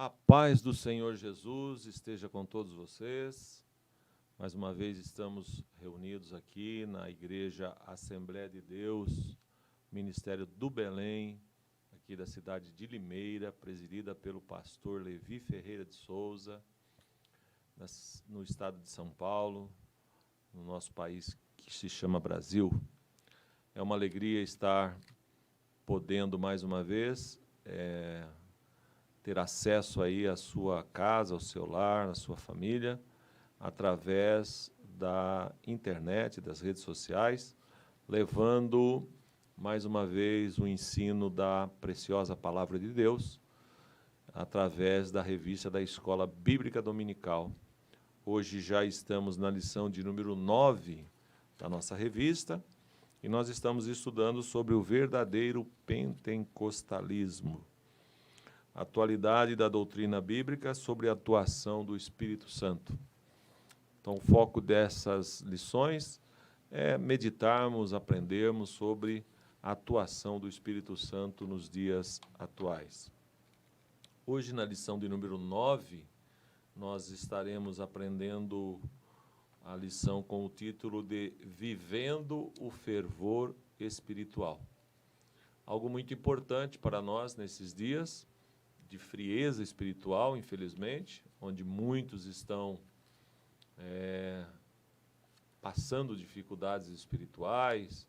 A paz do Senhor Jesus esteja com todos vocês. Mais uma vez estamos reunidos aqui na Igreja Assembleia de Deus, Ministério do Belém, aqui da cidade de Limeira, presidida pelo pastor Levi Ferreira de Souza, no estado de São Paulo, no nosso país que se chama Brasil. É uma alegria estar podendo mais uma vez ter acesso aí à sua casa, ao seu lar, à sua família, através da internet, das redes sociais, levando mais uma vez o ensino da preciosa Palavra de Deus, através da revista da Escola Bíblica Dominical. Hoje já estamos na lição de número 9 da nossa revista, e nós estamos estudando sobre o verdadeiro pentecostalismo. Atualidade da doutrina bíblica sobre a atuação do Espírito Santo. Então, o foco dessas lições é meditarmos, aprendermos sobre a atuação do Espírito Santo nos dias atuais. Hoje, na lição de número 9, nós estaremos aprendendo a lição com o título de Vivendo o Fervor Espiritual. Algo muito importante para nós nesses dias de frieza espiritual, infelizmente, onde muitos estão passando dificuldades espirituais,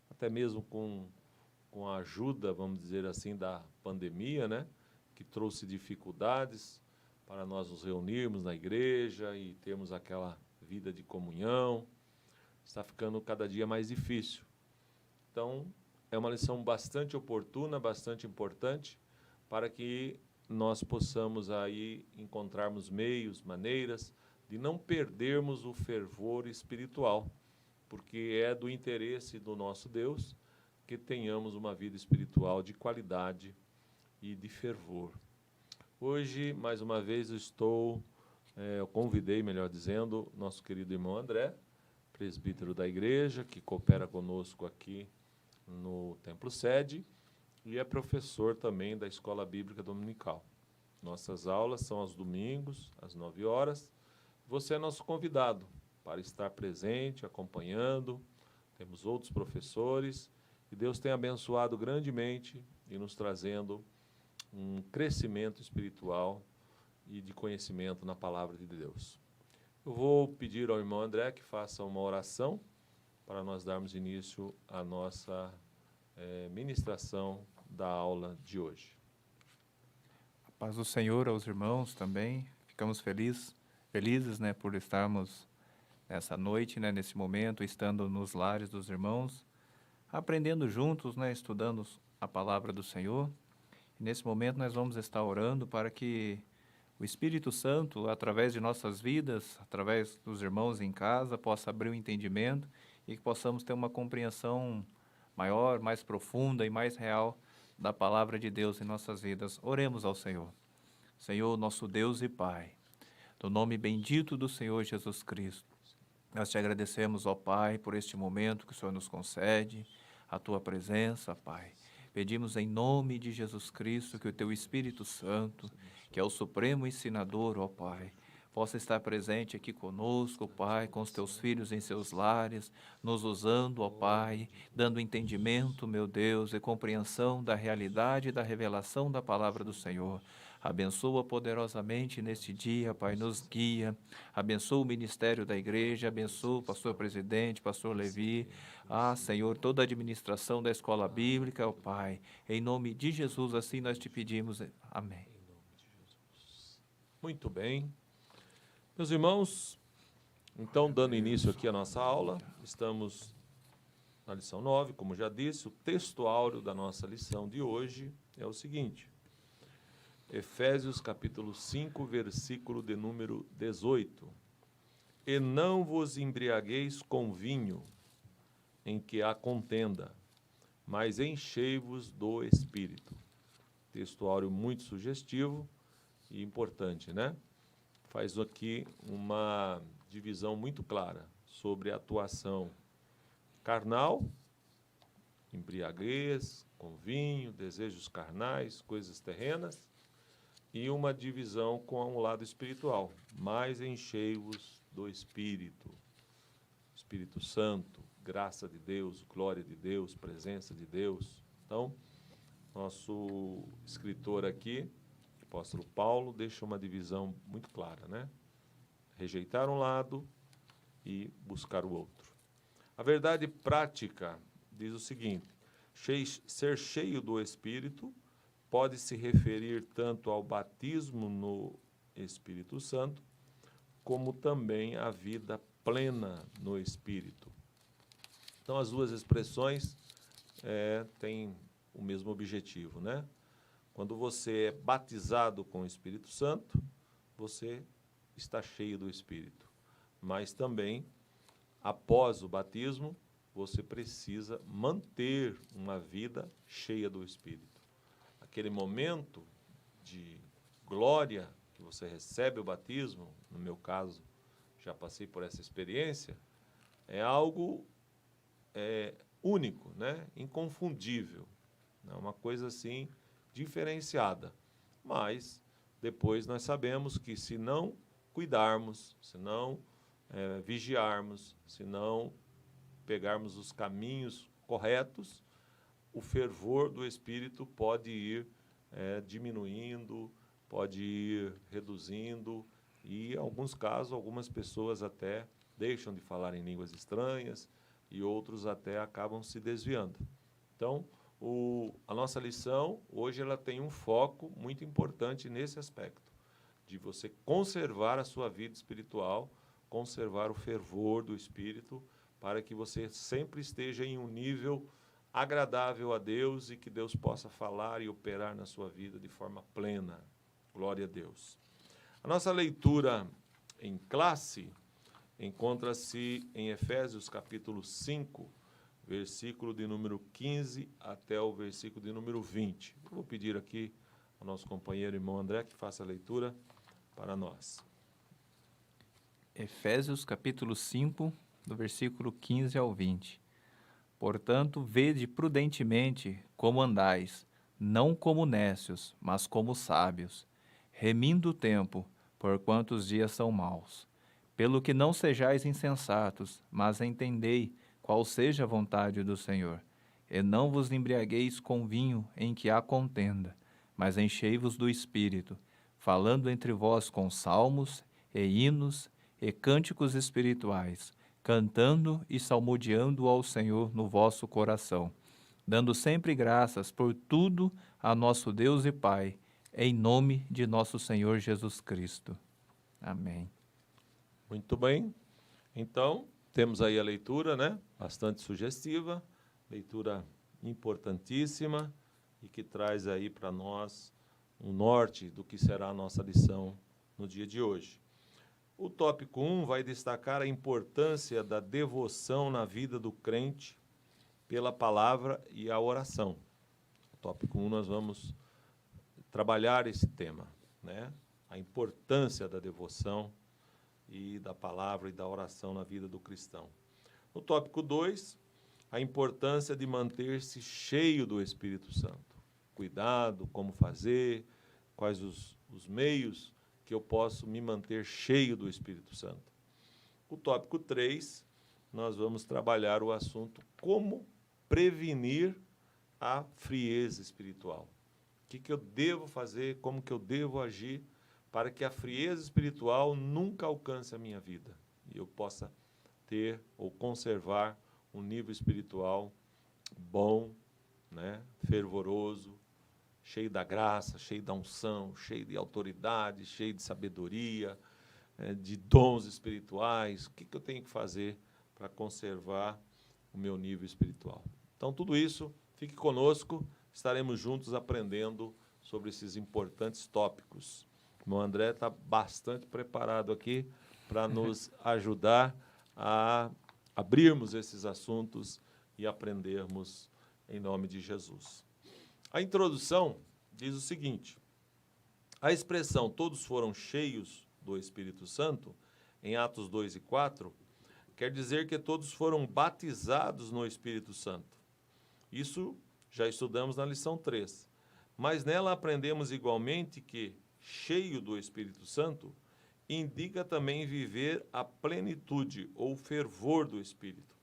até mesmo com a ajuda, vamos dizer assim, da pandemia, né, que trouxe dificuldades para nós nos reunirmos na igreja e termos aquela vida de comunhão. Está ficando cada dia mais difícil. Então, é uma lição bastante oportuna, bastante importante, para que nós possamos aí encontrarmos meios, maneiras de não perdermos o fervor espiritual, porque é do interesse do nosso Deus que tenhamos uma vida espiritual de qualidade e de fervor. Hoje, mais uma vez, eu convidei, melhor dizendo, nosso querido irmão André, presbítero da igreja, que coopera conosco aqui no Templo Sede, e é professor também da Escola Bíblica Dominical. Nossas aulas são aos domingos, às 9 horas. Você é nosso convidado para estar presente, acompanhando. Temos outros professores, e Deus tem abençoado grandemente e nos trazendo um crescimento espiritual e de conhecimento na Palavra de Deus. Eu vou pedir ao irmão André que faça uma oração para nós darmos início à nossa ministração da aula de hoje. A paz do Senhor aos irmãos também. Ficamos felizes, né, por estarmos nessa noite, né, nesse momento, estando nos lares dos irmãos, aprendendo juntos, né, estudando a palavra do Senhor. E nesse momento nós vamos estar orando para que o Espírito Santo, através de nossas vidas, através dos irmãos em casa, possa abrir o entendimento e que possamos ter uma compreensão maior, mais profunda e mais real da palavra de Deus em nossas vidas. Oremos ao Senhor. Senhor, nosso Deus e Pai, no nome bendito do Senhor Jesus Cristo, nós te agradecemos, ó Pai, por este momento que o Senhor nos concede, a tua presença, Pai. Pedimos em nome de Jesus Cristo que o teu Espírito Santo, que é o supremo ensinador, ó Pai, possa estar presente aqui conosco, Pai, com os teus filhos em seus lares, nos usando, ó Pai, dando entendimento, meu Deus, e compreensão da realidade e da revelação da palavra do Senhor. Abençoa poderosamente neste dia, Pai, nos guia, abençoa o ministério da igreja, abençoa o pastor presidente, pastor Levi, Senhor, toda a administração da escola bíblica, ó Pai, em nome de Jesus, assim nós te pedimos, amém. Em nome de Jesus. Muito bem. Meus irmãos, então, dando início aqui à nossa aula, estamos na lição 9, como já disse, o texto áureo da nossa lição de hoje é o seguinte: Efésios capítulo 5, versículo de número 18. E não vos embriagueis com vinho, em que há contenda, mas enchei-vos do Espírito. Texto áureo muito sugestivo e importante, né? Faz aqui uma divisão muito clara sobre a atuação carnal, embriaguez, com vinho, desejos carnais, coisas terrenas, e uma divisão com o lado espiritual. Mas enchei-vos do Espírito. Espírito Santo, graça de Deus, glória de Deus, presença de Deus. Então, nosso escritor aqui, o apóstolo Paulo, deixa uma divisão muito clara, né? Rejeitar um lado e buscar o outro. A verdade prática diz o seguinte: ser cheio do Espírito pode se referir tanto ao batismo no Espírito Santo, como também à vida plena no Espírito. Então, as duas expressões têm o mesmo objetivo, né? Quando você é batizado com o Espírito Santo, você está cheio do Espírito. Mas também, após o batismo, você precisa manter uma vida cheia do Espírito. Aquele momento de glória que você recebe o batismo, no meu caso, já passei por essa experiência, é algo único, né? Inconfundível. É uma coisa assim diferenciada. Mas depois nós sabemos que se não cuidarmos, se não vigiarmos, se não pegarmos os caminhos corretos, o fervor do Espírito pode ir diminuindo, pode ir reduzindo, e em alguns casos, algumas pessoas até deixam de falar em línguas estranhas e outros até acabam se desviando. Então, a nossa lição, hoje, ela tem um foco muito importante nesse aspecto, de você conservar a sua vida espiritual, conservar o fervor do Espírito, para que você sempre esteja em um nível agradável a Deus e que Deus possa falar e operar na sua vida de forma plena. Glória a Deus. A nossa leitura em classe encontra-se em Efésios capítulo 5, versículo de número 15 até o versículo de número 20. Eu vou pedir aqui ao nosso companheiro irmão André que faça a leitura para nós. Efésios capítulo 5, do versículo 15 ao 20. Portanto, vede prudentemente como andais, não como nécios, mas como sábios, remindo o tempo, porquanto os dias são maus. Pelo que não sejais insensatos, mas entendei qual seja a vontade do Senhor. E não vos embriagueis com vinho em que há contenda, mas enchei-vos do Espírito, falando entre vós com salmos e hinos e cânticos espirituais, cantando e salmodiando ao Senhor no vosso coração, dando sempre graças por tudo a nosso Deus e Pai, em nome de nosso Senhor Jesus Cristo. Amém. Muito bem. Então, temos aí a leitura, né? Bastante sugestiva, leitura importantíssima e que traz aí para nós um norte do que será a nossa lição no dia de hoje. O tópico 1 vai destacar a importância da devoção na vida do crente pela palavra e a oração. No tópico 1 nós vamos trabalhar esse tema, né? A importância da devoção e da palavra e da oração na vida do cristão. No tópico 2, a importância de manter-se cheio do Espírito Santo. Cuidado, como fazer, quais os meios que eu posso me manter cheio do Espírito Santo. O tópico 3, nós vamos trabalhar o assunto como prevenir a frieza espiritual. O que eu devo fazer, como que eu devo agir para que a frieza espiritual nunca alcance a minha vida e eu possa ter ou conservar um nível espiritual bom, né, fervoroso, cheio da graça, cheio da unção, cheio de autoridade, cheio de sabedoria, de dons espirituais. O que eu tenho que fazer para conservar o meu nível espiritual? Então, tudo isso, fique conosco, estaremos juntos aprendendo sobre esses importantes tópicos. O irmão André está bastante preparado aqui para nos ajudar a abrirmos esses assuntos e aprendermos em nome de Jesus. A introdução diz o seguinte: a expressão todos foram cheios do Espírito Santo, em Atos 2 e 4, quer dizer que todos foram batizados no Espírito Santo. Isso já estudamos na lição 3. Mas nela aprendemos igualmente que cheio do Espírito Santo, indica também viver a plenitude ou fervor do Espírito.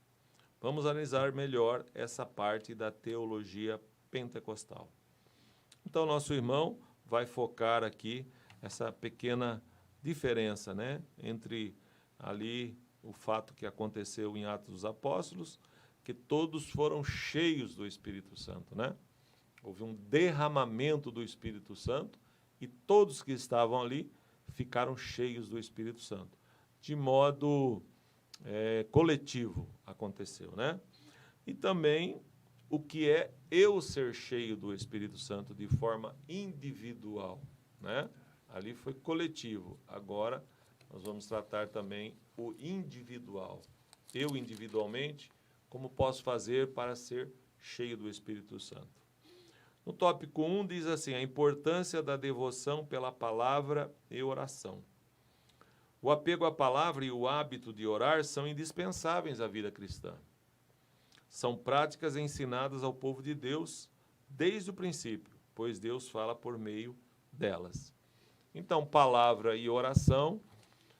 Vamos analisar melhor essa parte da teologia pentecostal. Então, nosso irmão vai focar aqui essa pequena diferença, né, entre ali o fato que aconteceu em Atos dos Apóstolos, que todos foram cheios do Espírito Santo, né? Houve um derramamento do Espírito Santo e todos que estavam ali ficaram cheios do Espírito Santo. De modo coletivo aconteceu, né? E também o que é eu ser cheio do Espírito Santo de forma individual, né? Ali foi coletivo. Agora nós vamos tratar também o individual. Eu individualmente, como posso fazer para ser cheio do Espírito Santo? No tópico 1 diz assim, a importância da devoção pela palavra e oração. O apego à palavra e o hábito de orar são indispensáveis à vida cristã. São práticas ensinadas ao povo de Deus desde o princípio, pois Deus fala por meio delas. Então, palavra e oração,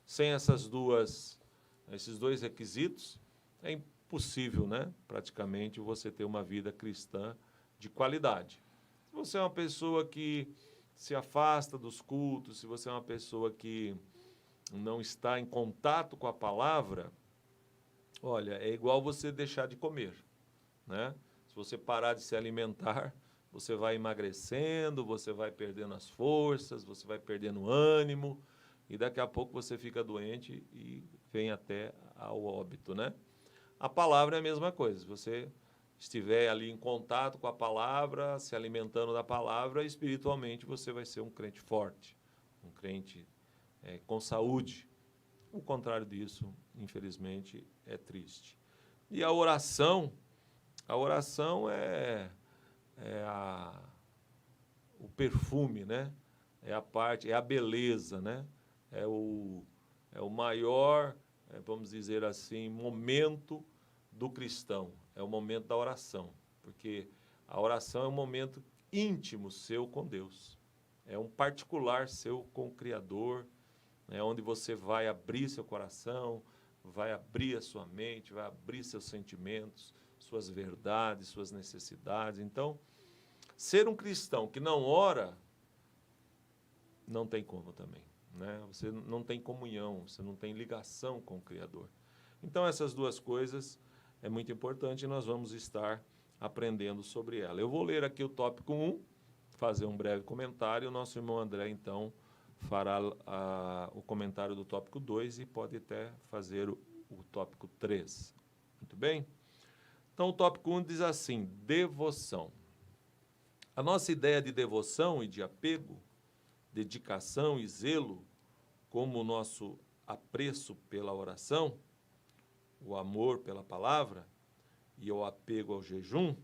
sem esses dois requisitos, é impossível, né? Praticamente, você ter uma vida cristã de qualidade. Se você é uma pessoa que se afasta dos cultos, se você é uma pessoa que não está em contato com a palavra, olha, é igual você deixar de comer, né? Se você parar de se alimentar, você vai emagrecendo, você vai perdendo as forças, você vai perdendo ânimo, e daqui a pouco você fica doente e vem até ao óbito, né? A palavra é a mesma coisa. Se você estiver ali em contato com a palavra, se alimentando da palavra, espiritualmente você vai ser um crente forte, um crente com saúde. O contrário disso, infelizmente, é triste. E a oração é o perfume, né? É a beleza, né? É o maior, vamos dizer assim, momento do cristão. É o momento da oração, porque a oração é um momento íntimo seu com Deus. É um particular seu com o Criador, né, onde você vai abrir seu coração, vai abrir a sua mente, vai abrir seus sentimentos, suas verdades, suas necessidades. Então, ser um cristão que não ora, não tem como também, né? Você não tem comunhão, você não tem ligação com o Criador. Então, essas duas coisas é muito importante e nós vamos estar aprendendo sobre ela. Eu vou ler aqui o tópico 1, fazer um breve comentário, o nosso irmão André, então, fará o comentário do tópico 2 e pode até fazer o tópico 3. Muito bem? Então, o tópico 1 diz assim, devoção. A nossa ideia de devoção e de apego, dedicação e zelo, como o nosso apreço pela oração, o amor pela palavra e o apego ao jejum,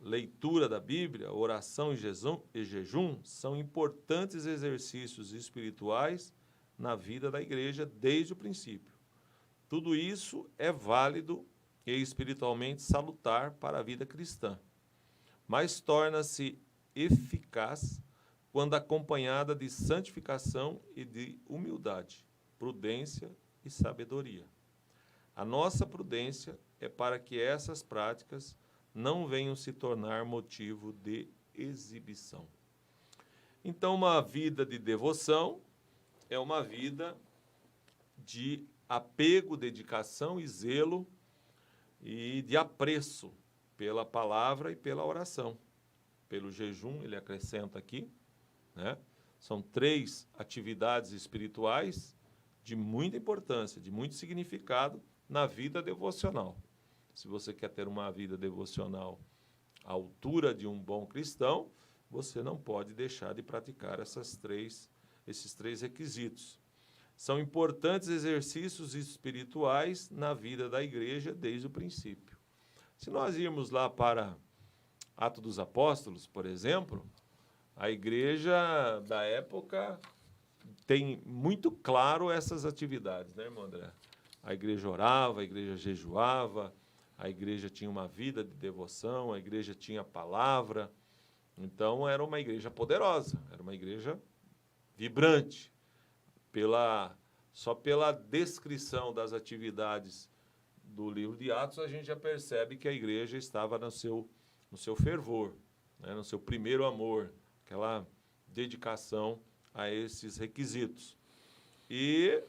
leitura da Bíblia, oração e jejum são importantes exercícios espirituais na vida da igreja desde o princípio. Tudo isso é válido e espiritualmente salutar para a vida cristã, mas torna-se eficaz quando acompanhada de santificação e de humildade, prudência e sabedoria. A nossa prudência é para que essas práticas não venham se tornar motivo de exibição. Então, uma vida de devoção é uma vida de apego, dedicação e zelo e de apreço pela palavra e pela oração. Pelo jejum, ele acrescenta aqui, né? São 3 atividades espirituais de muita importância, de muito significado na vida devocional. Se você quer ter uma vida devocional à altura de um bom cristão, você não pode deixar de praticar esses três requisitos. São importantes exercícios espirituais na vida da igreja desde o princípio. Se nós irmos lá para Atos dos Apóstolos, por exemplo, a igreja da época tem muito claro essas atividades, né, irmão André? A igreja orava, a igreja jejuava, a igreja tinha uma vida de devoção, a igreja tinha a palavra, Então, era uma igreja poderosa, era uma igreja vibrante. Só pela descrição das atividades do livro de Atos, a gente já percebe que a igreja estava no seu fervor, né, no seu primeiro amor, aquela dedicação a esses requisitos. E,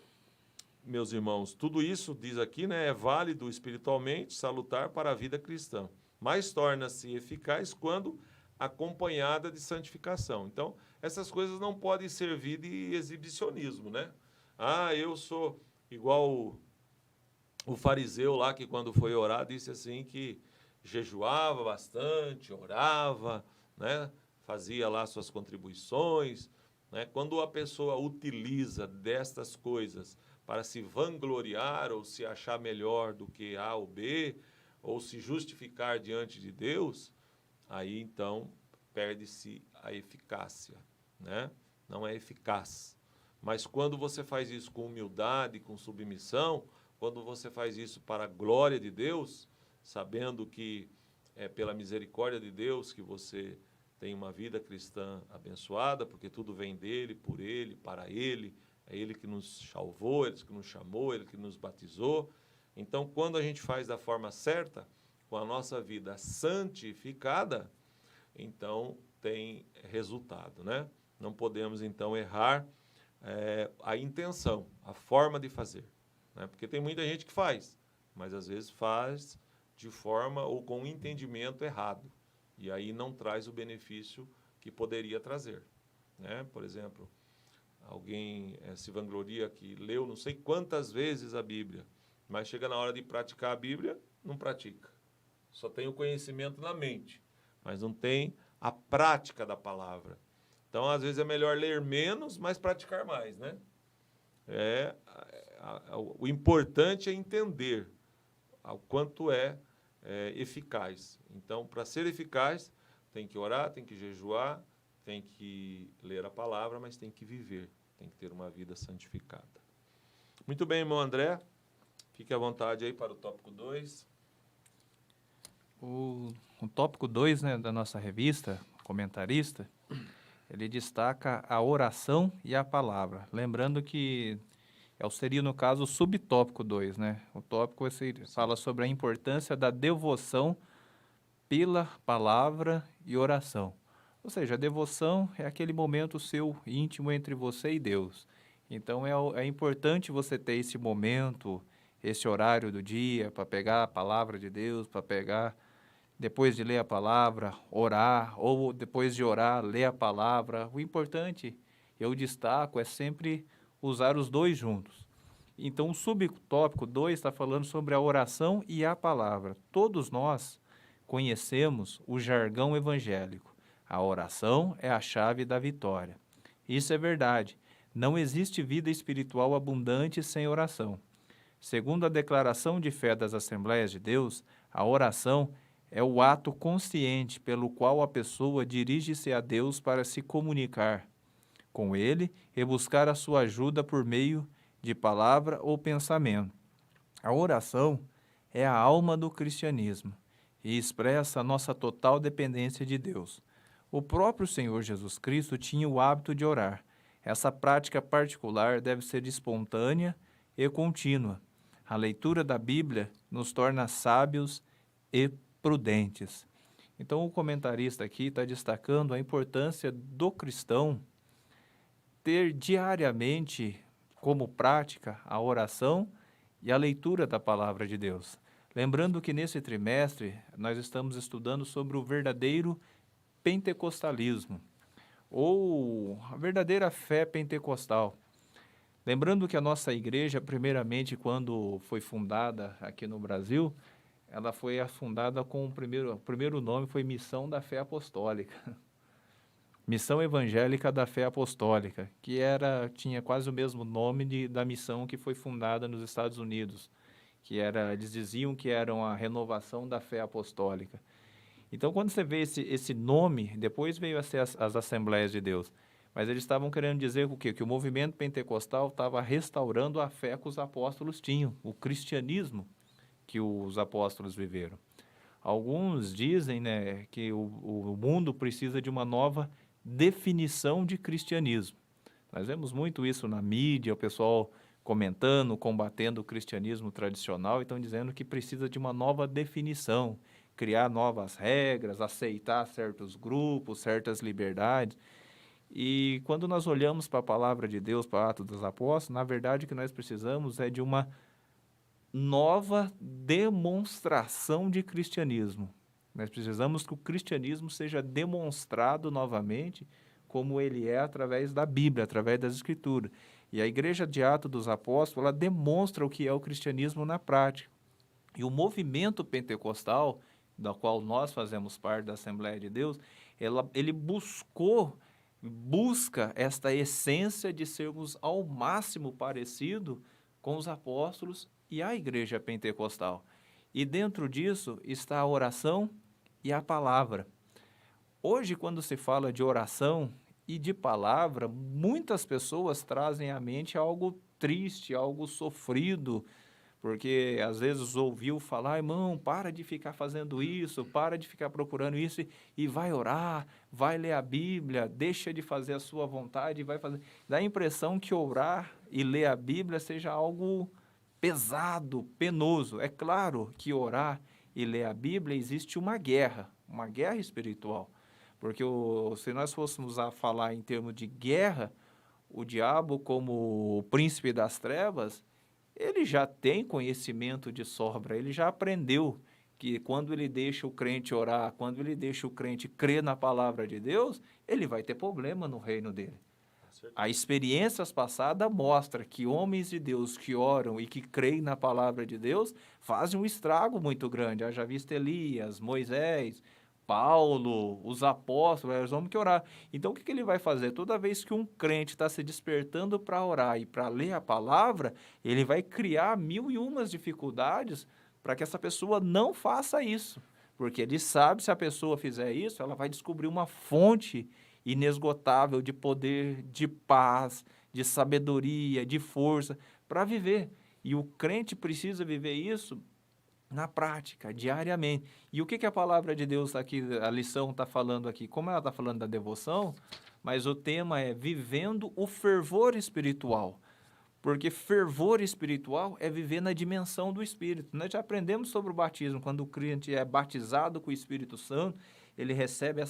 meus irmãos, tudo isso, diz aqui, né, é válido espiritualmente, salutar para a vida cristã, mas torna-se eficaz quando acompanhada de santificação. Então, essas coisas não podem servir de exibicionismo, né? Ah, eu sou igual o fariseu lá que, quando foi orar, disse assim que jejuava bastante, orava, né? Fazia lá suas contribuições, né? Quando a pessoa utiliza destas coisas para se vangloriar ou se achar melhor do que A ou B, ou se justificar diante de Deus, aí então perde-se a eficácia, né? Não é eficaz. Mas quando você faz isso com humildade, com submissão, quando você faz isso para a glória de Deus, sabendo que é pela misericórdia de Deus que você tem uma vida cristã abençoada, porque tudo vem dele, por ele, para ele, é ele que nos salvou, ele que nos chamou, ele que nos batizou. Então, quando a gente faz da forma certa, com a nossa vida santificada, então tem resultado, né? Não podemos, então, errar a intenção, a forma de fazer, né? Porque tem muita gente que faz, mas às vezes faz de forma ou com um entendimento errado, e aí não traz o benefício que poderia trazer, né? Por exemplo, alguém se vangloria que leu não sei quantas vezes a Bíblia, mas chega na hora de praticar a Bíblia, não pratica. Só tem o conhecimento na mente, mas não tem a prática da palavra. Então, às vezes, é melhor ler menos, mas praticar mais, né? O importante é entender o quanto é eficaz. Então, para ser eficaz, tem que orar, tem que jejuar, tem que ler a palavra, mas tem que viver, tem que ter uma vida santificada. Muito bem, irmão André. Fique à vontade aí para o tópico 2. O tópico 2, né, da nossa revista, comentarista, ele destaca a oração e a palavra. Lembrando que seria, no caso, o subtópico 2, né? O tópico fala sobre a importância da devoção pela palavra e oração. Ou seja, a devoção é aquele momento seu íntimo entre você e Deus. Então, é importante você ter esse momento, esse horário do dia, para pegar a palavra de Deus, para pegar, depois de ler a palavra, orar, ou depois de orar, ler a palavra. O importante, eu destaco, é sempre usar os dois juntos. Então, o subtópico 2 está falando sobre a oração e a palavra. Todos nós conhecemos o jargão evangélico. A oração é a chave da vitória. Isso é verdade. Não existe vida espiritual abundante sem oração. Segundo a declaração de fé das Assembleias de Deus, a oração é o ato consciente pelo qual a pessoa dirige-se a Deus para se comunicar com Ele e buscar a sua ajuda por meio de palavra ou pensamento. A oração é a alma do cristianismo e expressa a nossa total dependência de Deus. O próprio Senhor Jesus Cristo tinha o hábito de orar. Essa prática particular deve ser espontânea e contínua. A leitura da Bíblia nos torna sábios e prudentes. Então, o comentarista aqui está destacando a importância do cristão ter diariamente como prática a oração e a leitura da palavra de Deus. Lembrando que nesse trimestre nós estamos estudando sobre o verdadeiro pentecostalismo, ou a verdadeira fé pentecostal. Lembrando que a nossa igreja, primeiramente, quando foi fundada aqui no Brasil, ela foi fundada com o primeiro nome foi Missão da Fé Apostólica. Missão Evangélica da Fé Apostólica, que tinha quase o mesmo nome da missão que foi fundada nos Estados Unidos, eles diziam que era a renovação da fé apostólica. Então, quando você vê esse nome, depois veio a ser as Assembleias de Deus, mas eles estavam querendo dizer o quê? Que o movimento pentecostal estava restaurando a fé que os apóstolos tinham, o cristianismo que os apóstolos viveram. Alguns dizem, né, que o mundo precisa de uma nova definição de cristianismo. Nós vemos muito isso na mídia, o pessoal comentando, combatendo o cristianismo tradicional e estão dizendo que precisa de uma nova definição, criar novas regras, aceitar certos grupos, certas liberdades. E quando nós olhamos para a palavra de Deus, para o Atos dos Apóstolos, na verdade o que nós precisamos é de uma nova demonstração de cristianismo. Nós precisamos que o cristianismo seja demonstrado novamente como ele é através da Bíblia, através das Escrituras. E a Igreja de Atos dos Apóstolos, ela demonstra o que é o cristianismo na prática. E o movimento pentecostal, da qual nós fazemos parte da Assembleia de Deus, ele busca esta essência de sermos ao máximo parecido com os apóstolos e a igreja pentecostal. E dentro disso está a oração e a palavra. Hoje, quando se fala de oração e de palavra, muitas pessoas trazem à mente algo triste, algo sofrido, porque às vezes ouviu falar, irmão, para de ficar fazendo isso, para de ficar procurando isso e vai orar, vai ler a Bíblia, deixa de fazer a sua vontade e vai fazer. Dá a impressão que orar e ler a Bíblia seja algo pesado, penoso. É claro que orar e ler a Bíblia existe uma guerra espiritual, porque se nós fôssemos a falar em termos de guerra, o diabo como o príncipe das trevas, ele já tem conhecimento de sobra, ele já aprendeu que quando ele deixa o crente orar, quando ele deixa o crente crer na palavra de Deus, ele vai ter problema no reino dele. A experiências passadas mostra que homens de Deus que oram e que creem na palavra de Deus fazem um estrago muito grande. Haja visto Elias, Moisés, Paulo, os apóstolos, eles homens que orar. Então, o que ele vai fazer? Toda vez que um crente está se despertando para orar e para ler a palavra, ele vai criar 1001 dificuldades para que essa pessoa não faça isso. Porque ele sabe, se a pessoa fizer isso, ela vai descobrir uma fonte inesgotável de poder, de paz, de sabedoria, de força para viver. E o crente precisa viver isso na prática, diariamente. E o que a palavra de Deus aqui, a lição está falando aqui? Como ela está falando da devoção, mas o tema é vivendo o fervor espiritual. Porque fervor espiritual é viver na dimensão do Espírito. Nós já aprendemos sobre o batismo, quando o crente é batizado com o Espírito Santo, ele recebe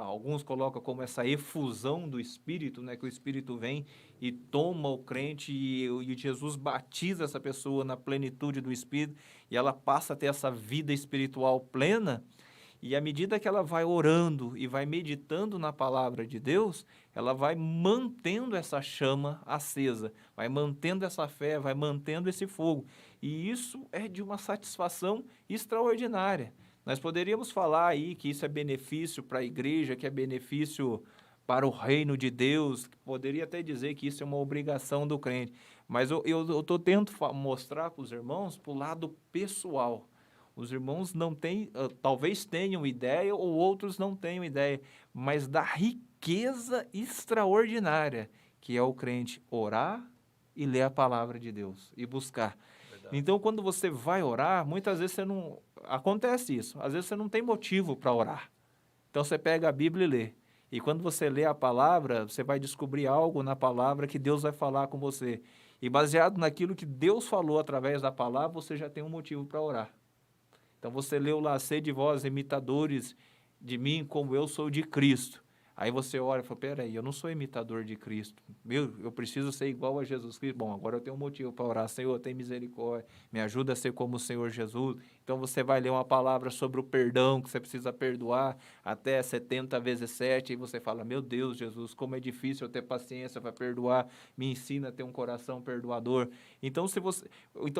alguns colocam como essa efusão do Espírito, né, que o Espírito vem e toma o crente e Jesus batiza essa pessoa na plenitude do Espírito e ela passa a ter essa vida espiritual plena. E à medida que ela vai orando e vai meditando na palavra de Deus, ela vai mantendo essa chama acesa, vai mantendo essa fé, vai mantendo esse fogo. E isso é de uma satisfação extraordinária. Nós poderíamos falar aí que isso é benefício para a igreja, que é benefício para o reino de Deus, poderia até dizer que isso é uma obrigação do crente. Mas eu estou tentando mostrar para os irmãos para o lado pessoal. Os irmãos não têm, talvez tenham ideia ou outros não tenham ideia, mas da riqueza extraordinária que é o crente orar e ler a palavra de Deus e buscar. Verdade. Então, quando você vai orar, muitas vezes você não... Acontece isso, às vezes você não tem motivo para orar. Então, você pega a Bíblia e lê. E quando você lê a palavra, você vai descobrir algo na palavra que Deus vai falar com você. E baseado naquilo que Deus falou através da palavra, você já tem um motivo para orar. Então, você leu lá, sede vós, imitadores de mim, como eu sou de Cristo. Aí você olha e fala, peraí, eu não sou imitador de Cristo. Eu preciso ser igual a Jesus Cristo. Bom, agora eu tenho um motivo para orar. Senhor, tem misericórdia. Me ajuda a ser como o Senhor Jesus. Então, você vai ler uma palavra sobre o perdão, que você precisa perdoar até 70 vezes 7. E você fala, meu Deus, Jesus, como é difícil eu ter paciência para perdoar. Me ensina a ter um coração perdoador. Então,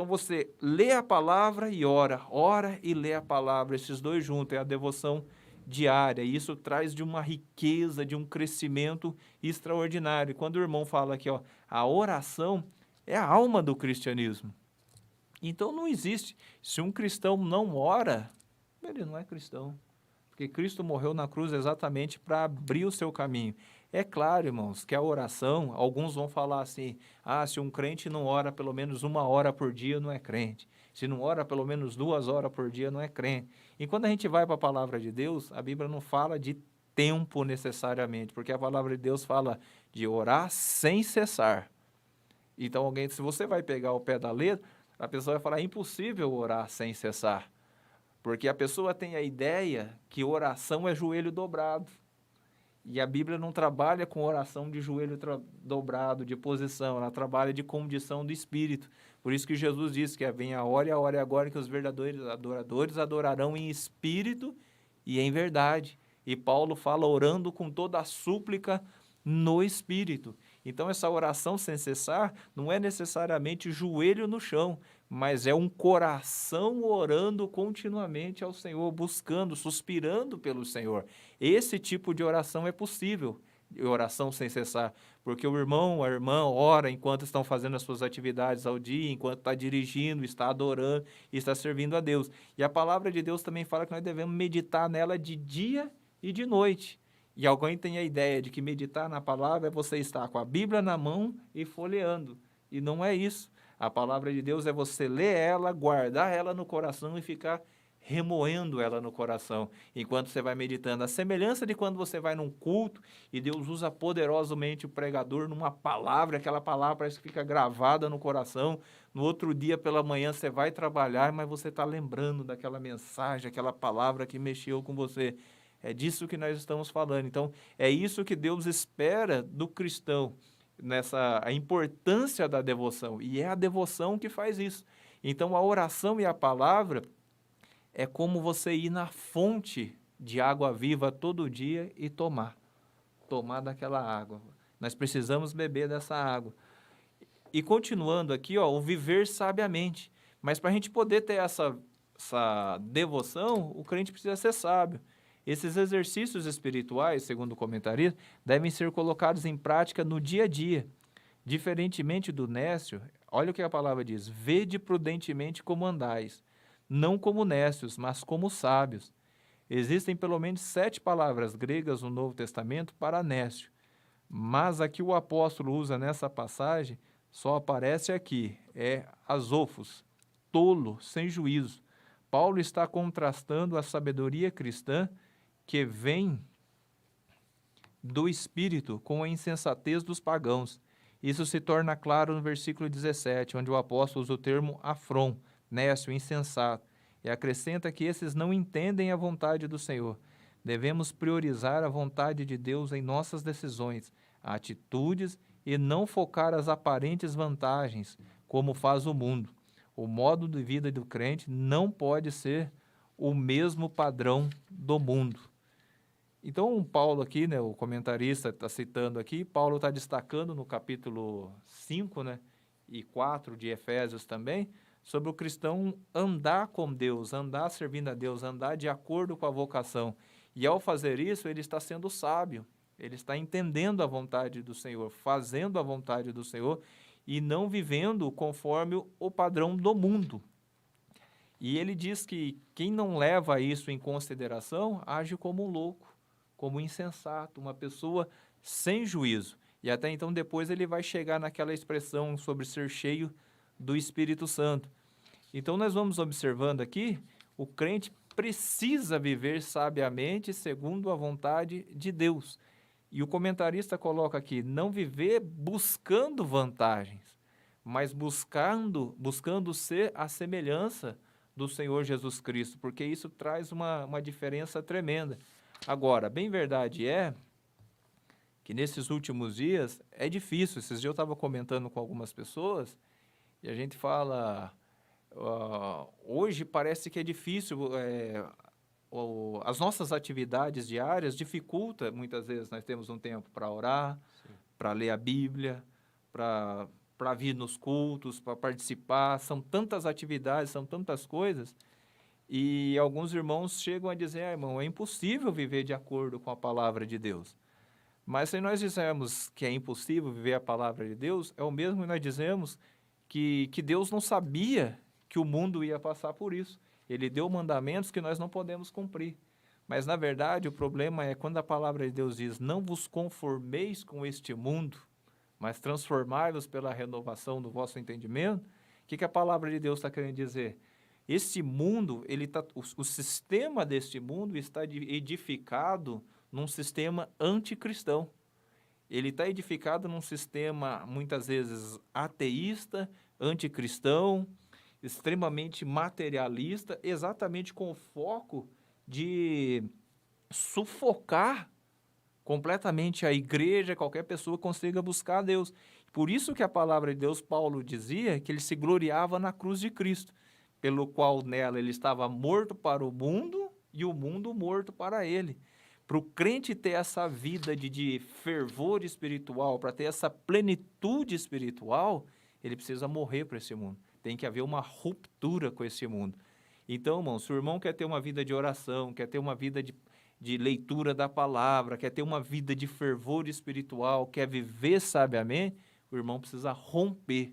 você lê a palavra e ora e lê a palavra. Esses dois juntos, é a devoção diária, e isso traz de uma riqueza, de um crescimento extraordinário. E quando o irmão fala aqui, ó, a oração é a alma do cristianismo. Então não existe, se um cristão não ora, ele não é cristão, porque Cristo morreu na cruz exatamente para abrir o seu caminho. É claro, irmãos, que a oração, alguns vão falar assim, se um crente não ora pelo menos 1 hora por dia, não é crente. Se não ora pelo menos 2 horas por dia, não é crente. E quando a gente vai para a palavra de Deus, a Bíblia não fala de tempo necessariamente, porque a palavra de Deus fala de orar sem cessar. Então, se você vai pegar o pé da letra, a pessoa vai falar, é impossível orar sem cessar. Porque a pessoa tem a ideia que oração é joelho dobrado. E a Bíblia não trabalha com oração de joelho dobrado, de posição, ela trabalha de condição do Espírito. Por isso que Jesus disse que vem a hora e agora que os verdadeiros adoradores adorarão em espírito e em verdade. E Paulo fala orando com toda a súplica no Espírito. Então, essa oração sem cessar não é necessariamente joelho no chão, mas é um coração orando continuamente ao Senhor, buscando, suspirando pelo Senhor. Esse tipo de oração é possível, oração sem cessar, porque o irmão, a irmã ora enquanto estão fazendo as suas atividades ao dia, enquanto está dirigindo, está adorando e está servindo a Deus. E a palavra de Deus também fala que nós devemos meditar nela de dia e de noite. E alguém tem a ideia de que meditar na palavra é você estar com a Bíblia na mão e folheando. E não é isso. A palavra de Deus é você ler ela, guardar ela no coração e ficar remoendo ela no coração, enquanto você vai meditando. A semelhança de quando você vai num culto e Deus usa poderosamente o pregador numa palavra, aquela palavra parece que fica gravada no coração. No outro dia pela manhã você vai trabalhar, mas você está lembrando daquela mensagem, aquela palavra que mexeu com você. É disso que nós estamos falando. Então, é isso que Deus espera do cristão, a importância da devoção. E é a devoção que faz isso. Então, a oração e a palavra é como você ir na fonte de água viva todo dia e tomar daquela água. Nós precisamos beber dessa água. E continuando aqui, o viver sabiamente. Mas para a gente poder ter essa devoção, o crente precisa ser sábio. Esses exercícios espirituais, segundo o comentarista, devem ser colocados em prática no dia a dia. Diferentemente do nécio, olha o que a palavra diz, vede prudentemente como andais, não como nécios, mas como sábios. Existem pelo menos 7 palavras gregas no Novo Testamento para nécio, mas a que o apóstolo usa nessa passagem só aparece aqui, é azofos, tolo, sem juízo. Paulo está contrastando a sabedoria cristã que vem do Espírito com a insensatez dos pagãos. Isso se torna claro no versículo 17, onde o apóstolo usa o termo afron, nécio, insensato, e acrescenta que esses não entendem a vontade do Senhor. Devemos priorizar a vontade de Deus em nossas decisões, atitudes e não focar as aparentes vantagens, como faz o mundo. O modo de vida do crente não pode ser o mesmo padrão do mundo. Então, Paulo aqui, o comentarista está citando aqui, Paulo está destacando no capítulo 5, e 4 de Efésios também, sobre o cristão andar com Deus, andar servindo a Deus, andar de acordo com a vocação. E ao fazer isso, ele está sendo sábio, ele está entendendo a vontade do Senhor, fazendo a vontade do Senhor e não vivendo conforme o padrão do mundo. E ele diz que quem não leva isso em consideração age como um louco, como insensato, uma pessoa sem juízo. E até então depois ele vai chegar naquela expressão sobre ser cheio do Espírito Santo. Então nós vamos observando aqui, o crente precisa viver sabiamente segundo a vontade de Deus. E o comentarista coloca aqui, não viver buscando vantagens, mas buscando ser a semelhança do Senhor Jesus Cristo, porque isso traz uma diferença tremenda. Agora, bem verdade é que nesses últimos dias é difícil. Esses dias eu estava comentando com algumas pessoas e a gente fala, hoje parece que é difícil, as nossas atividades diárias dificultam, muitas vezes nós temos um tempo para orar, para ler a Bíblia, para vir nos cultos, para participar, são tantas atividades, são tantas coisas. E alguns irmãos chegam a dizer, irmão, é impossível viver de acordo com a palavra de Deus. Mas se nós dissermos que é impossível viver a palavra de Deus, é o mesmo que nós dizemos que Deus não sabia que o mundo ia passar por isso. Ele deu mandamentos que nós não podemos cumprir. Mas, na verdade, o problema é quando a palavra de Deus diz, não vos conformeis com este mundo, mas transformai-vos pela renovação do vosso entendimento. O que a palavra de Deus está querendo dizer? Esse mundo, o sistema deste mundo está edificado num sistema anticristão. Ele está edificado num sistema, muitas vezes, ateísta, anticristão, extremamente materialista, exatamente com o foco de sufocar completamente a igreja, qualquer pessoa consiga buscar a Deus. Por isso que a palavra de Deus, Paulo dizia que ele se gloriava na cruz de Cristo, pelo qual nela ele estava morto para o mundo e o mundo morto para ele. Para o crente ter essa vida de fervor espiritual, para ter essa plenitude espiritual, ele precisa morrer para esse mundo. Tem que haver uma ruptura com esse mundo. Então, irmão, se o irmão quer ter uma vida de oração, quer ter uma vida de leitura da palavra, quer ter uma vida de fervor espiritual, quer viver sabiamente, o irmão precisa romper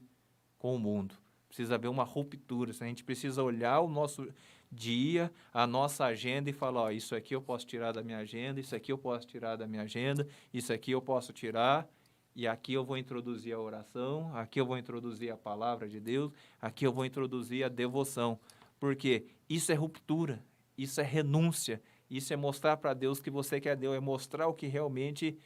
com o mundo. Precisa haver uma ruptura. A gente precisa olhar o nosso dia, a nossa agenda e falar, ó, isso aqui eu posso tirar da minha agenda, isso aqui eu posso tirar da minha agenda, isso aqui eu posso tirar, e aqui eu vou introduzir a oração, aqui eu vou introduzir a palavra de Deus, aqui eu vou introduzir a devoção. Porque isso é ruptura, isso é renúncia, isso é mostrar para Deus que você quer Deus, é mostrar o que realmente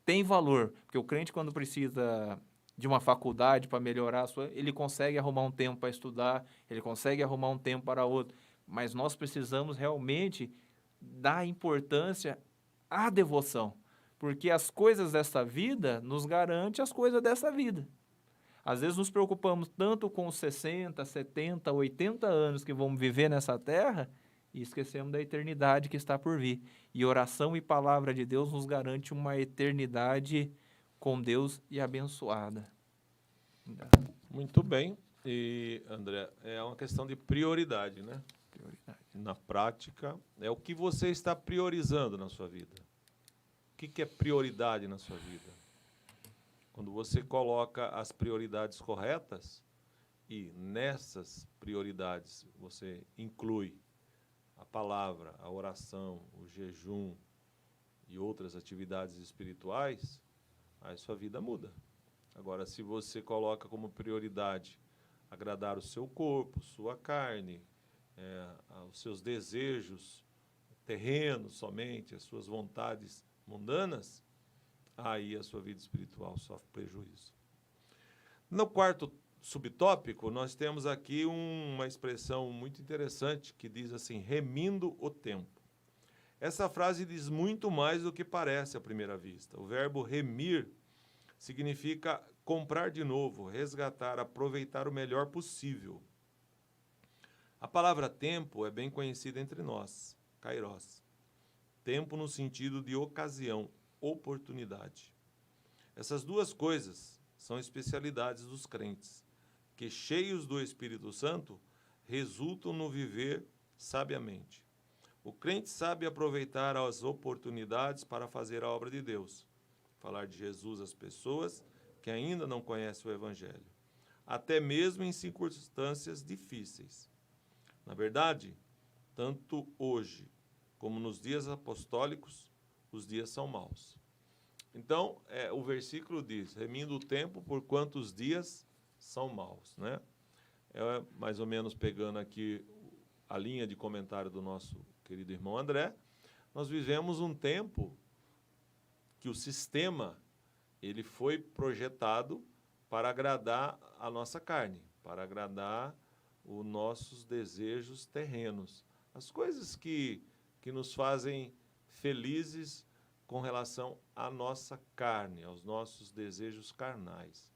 tem valor. Porque o crente, quando precisa de uma faculdade para melhorar a sua, ele consegue arrumar um tempo para estudar, ele consegue arrumar um tempo para outro. Mas nós precisamos realmente dar importância à devoção. Porque as coisas dessa vida nos garantem as coisas dessa vida. Às vezes nos preocupamos tanto com os 60, 70, 80 anos que vamos viver nessa terra e esquecemos da eternidade que está por vir. E oração e palavra de Deus nos garante uma eternidade com Deus e abençoada. Muito bem. E, André, é uma questão de prioridade, né? Prioridade. Na prática, é o que você está priorizando na sua vida. O que é prioridade na sua vida? Quando você coloca as prioridades corretas e nessas prioridades você inclui a palavra, a oração, o jejum e outras atividades espirituais, aí sua vida muda. Agora, se você coloca como prioridade agradar o seu corpo, sua carne, os seus desejos terrenos somente, as suas vontades mundanas, aí a sua vida espiritual sofre prejuízo. No quarto subtópico, nós temos aqui uma expressão muito interessante que diz assim, remindo o tempo. Essa frase diz muito mais do que parece à primeira vista. O verbo remir significa comprar de novo, resgatar, aproveitar o melhor possível. A palavra tempo é bem conhecida entre nós, kairos. Tempo no sentido de ocasião, oportunidade. Essas duas coisas são especialidades dos crentes, que, cheios do Espírito Santo, resultam no viver sabiamente. O crente sabe aproveitar as oportunidades para fazer a obra de Deus, falar de Jesus às pessoas que ainda não conhecem o Evangelho, até mesmo em circunstâncias difíceis. Na verdade, tanto hoje como nos dias apostólicos, os dias são maus. Então, o versículo diz, remindo o tempo, por quantos dias são maus, né? É mais ou menos pegando aqui a linha de comentário do nosso querido irmão André, nós vivemos um tempo que o sistema ele foi projetado para agradar a nossa carne, para agradar os nossos desejos terrenos, as coisas que nos fazem felizes com relação à nossa carne, aos nossos desejos carnais,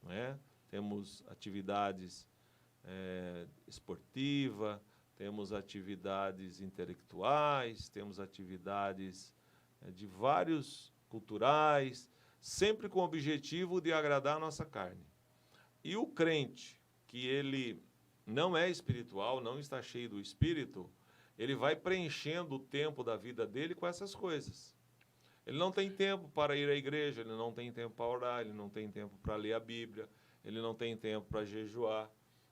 não é? Temos atividades esportivas, temos atividades intelectuais, temos atividades de vários culturais, sempre com o objetivo de agradar a nossa carne. E o crente, que ele não é espiritual, não está cheio do Espírito, ele vai preenchendo o tempo da vida dele com essas coisas. Ele não tem tempo para ir à igreja, ele não tem tempo para orar, ele não tem tempo para ler a Bíblia, ele não tem tempo para jejuar,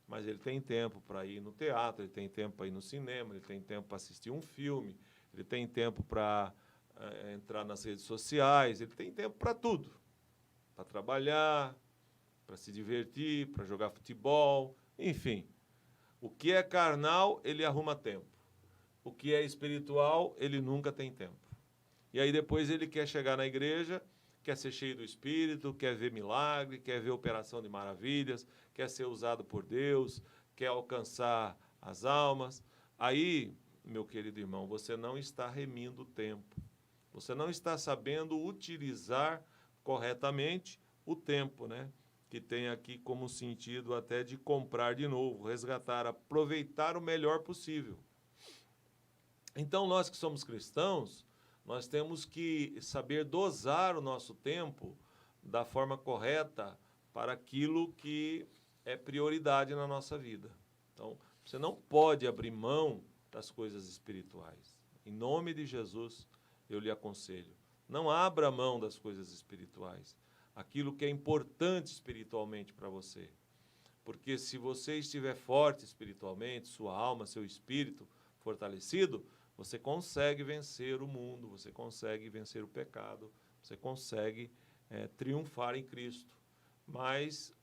mas ele tem tempo para ir no teatro, ele tem tempo para ir no cinema, ele tem tempo para assistir um filme, ele tem tempo para entrar nas redes sociais, ele tem tempo para tudo, para trabalhar, para se divertir, para jogar futebol, enfim. O que é carnal, ele arruma tempo. O que é espiritual, ele nunca tem tempo. E aí depois ele quer chegar na igreja, quer ser cheio do Espírito, quer ver milagre, quer ver operação de maravilhas, quer ser usado por Deus, quer alcançar as almas. Aí, meu querido irmão, você não está remindo o tempo. Você não está sabendo utilizar corretamente o tempo, né? Que tem aqui como sentido até de comprar de novo, resgatar, aproveitar o melhor possível. Então, nós que somos cristãos, nós temos que saber dosar o nosso tempo da forma correta para aquilo que é prioridade na nossa vida. Então, você não pode abrir mão das coisas espirituais. Em nome de Jesus, eu lhe aconselho, não abra mão das coisas espirituais, aquilo que é importante espiritualmente para você. Porque se você estiver forte espiritualmente, sua alma, seu espírito fortalecido, você consegue vencer o mundo, você consegue vencer o pecado, você consegue triunfar em Cristo. Mas,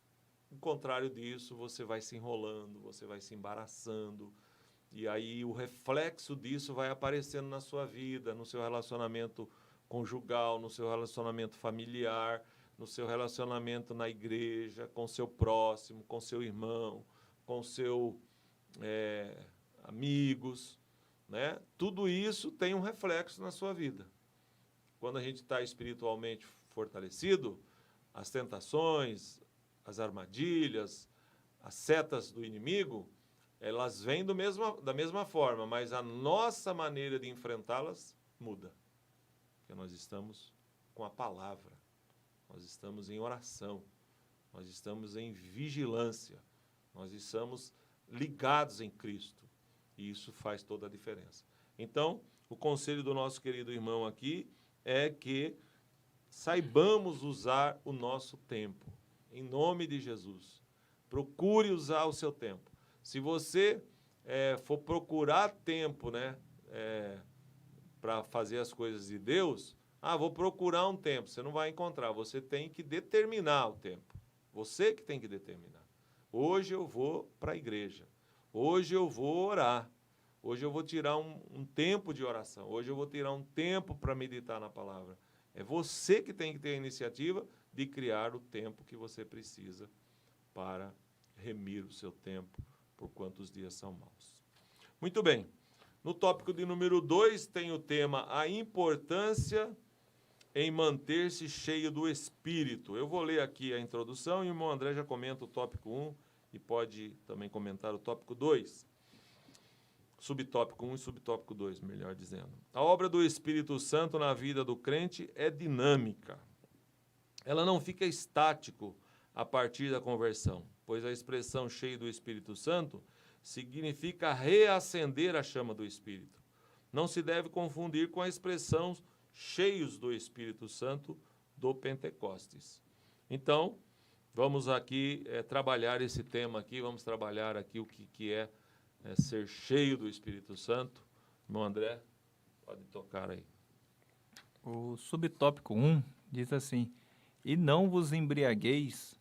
ao contrário disso, você vai se enrolando, você vai se embaraçando, e aí o reflexo disso vai aparecendo na sua vida, no seu relacionamento conjugal, no seu relacionamento familiar, no seu relacionamento na igreja, com seu próximo, com seu irmão, com seus amigos, né? Tudo isso tem um reflexo na sua vida. Quando a gente está espiritualmente fortalecido, as tentações, as armadilhas, as setas do inimigo, elas vêm da mesma forma, mas a nossa maneira de enfrentá-las muda. Porque nós estamos com a palavra, nós estamos em oração, nós estamos em vigilância, nós estamos ligados em Cristo. E isso faz toda a diferença. Então, o conselho do nosso querido irmão aqui é que saibamos usar o nosso tempo. Em nome de Jesus. Procure usar o seu tempo. Se você for procurar tempo, né, para fazer as coisas de Deus, vou procurar um tempo. Você não vai encontrar. Você tem que determinar o tempo. Você que tem que determinar. Hoje eu vou para a igreja. Hoje eu vou orar. Hoje eu vou tirar um tempo de oração. Hoje eu vou tirar um tempo para meditar na palavra. É você que tem que ter a iniciativa de criar o tempo que você precisa para remir o seu tempo, por quantos dias são maus. Muito bem. No tópico de número 2 tem o tema a importância em manter-se cheio do Espírito. Eu vou ler aqui a introdução e o irmão André já comenta o tópico 1 e pode também comentar o tópico 2. Subtópico 1 e subtópico 2, melhor dizendo. A obra do Espírito Santo na vida do crente é dinâmica. Ela não fica estático a partir da conversão, pois a expressão cheio do Espírito Santo significa reacender a chama do Espírito. Não se deve confundir com a expressão cheios do Espírito Santo do Pentecostes. Então, vamos aqui trabalhar esse tema aqui, vamos trabalhar aqui o que é ser cheio do Espírito Santo. Irmão André, pode tocar aí. O subtópico 1 diz assim: e não vos embriagueis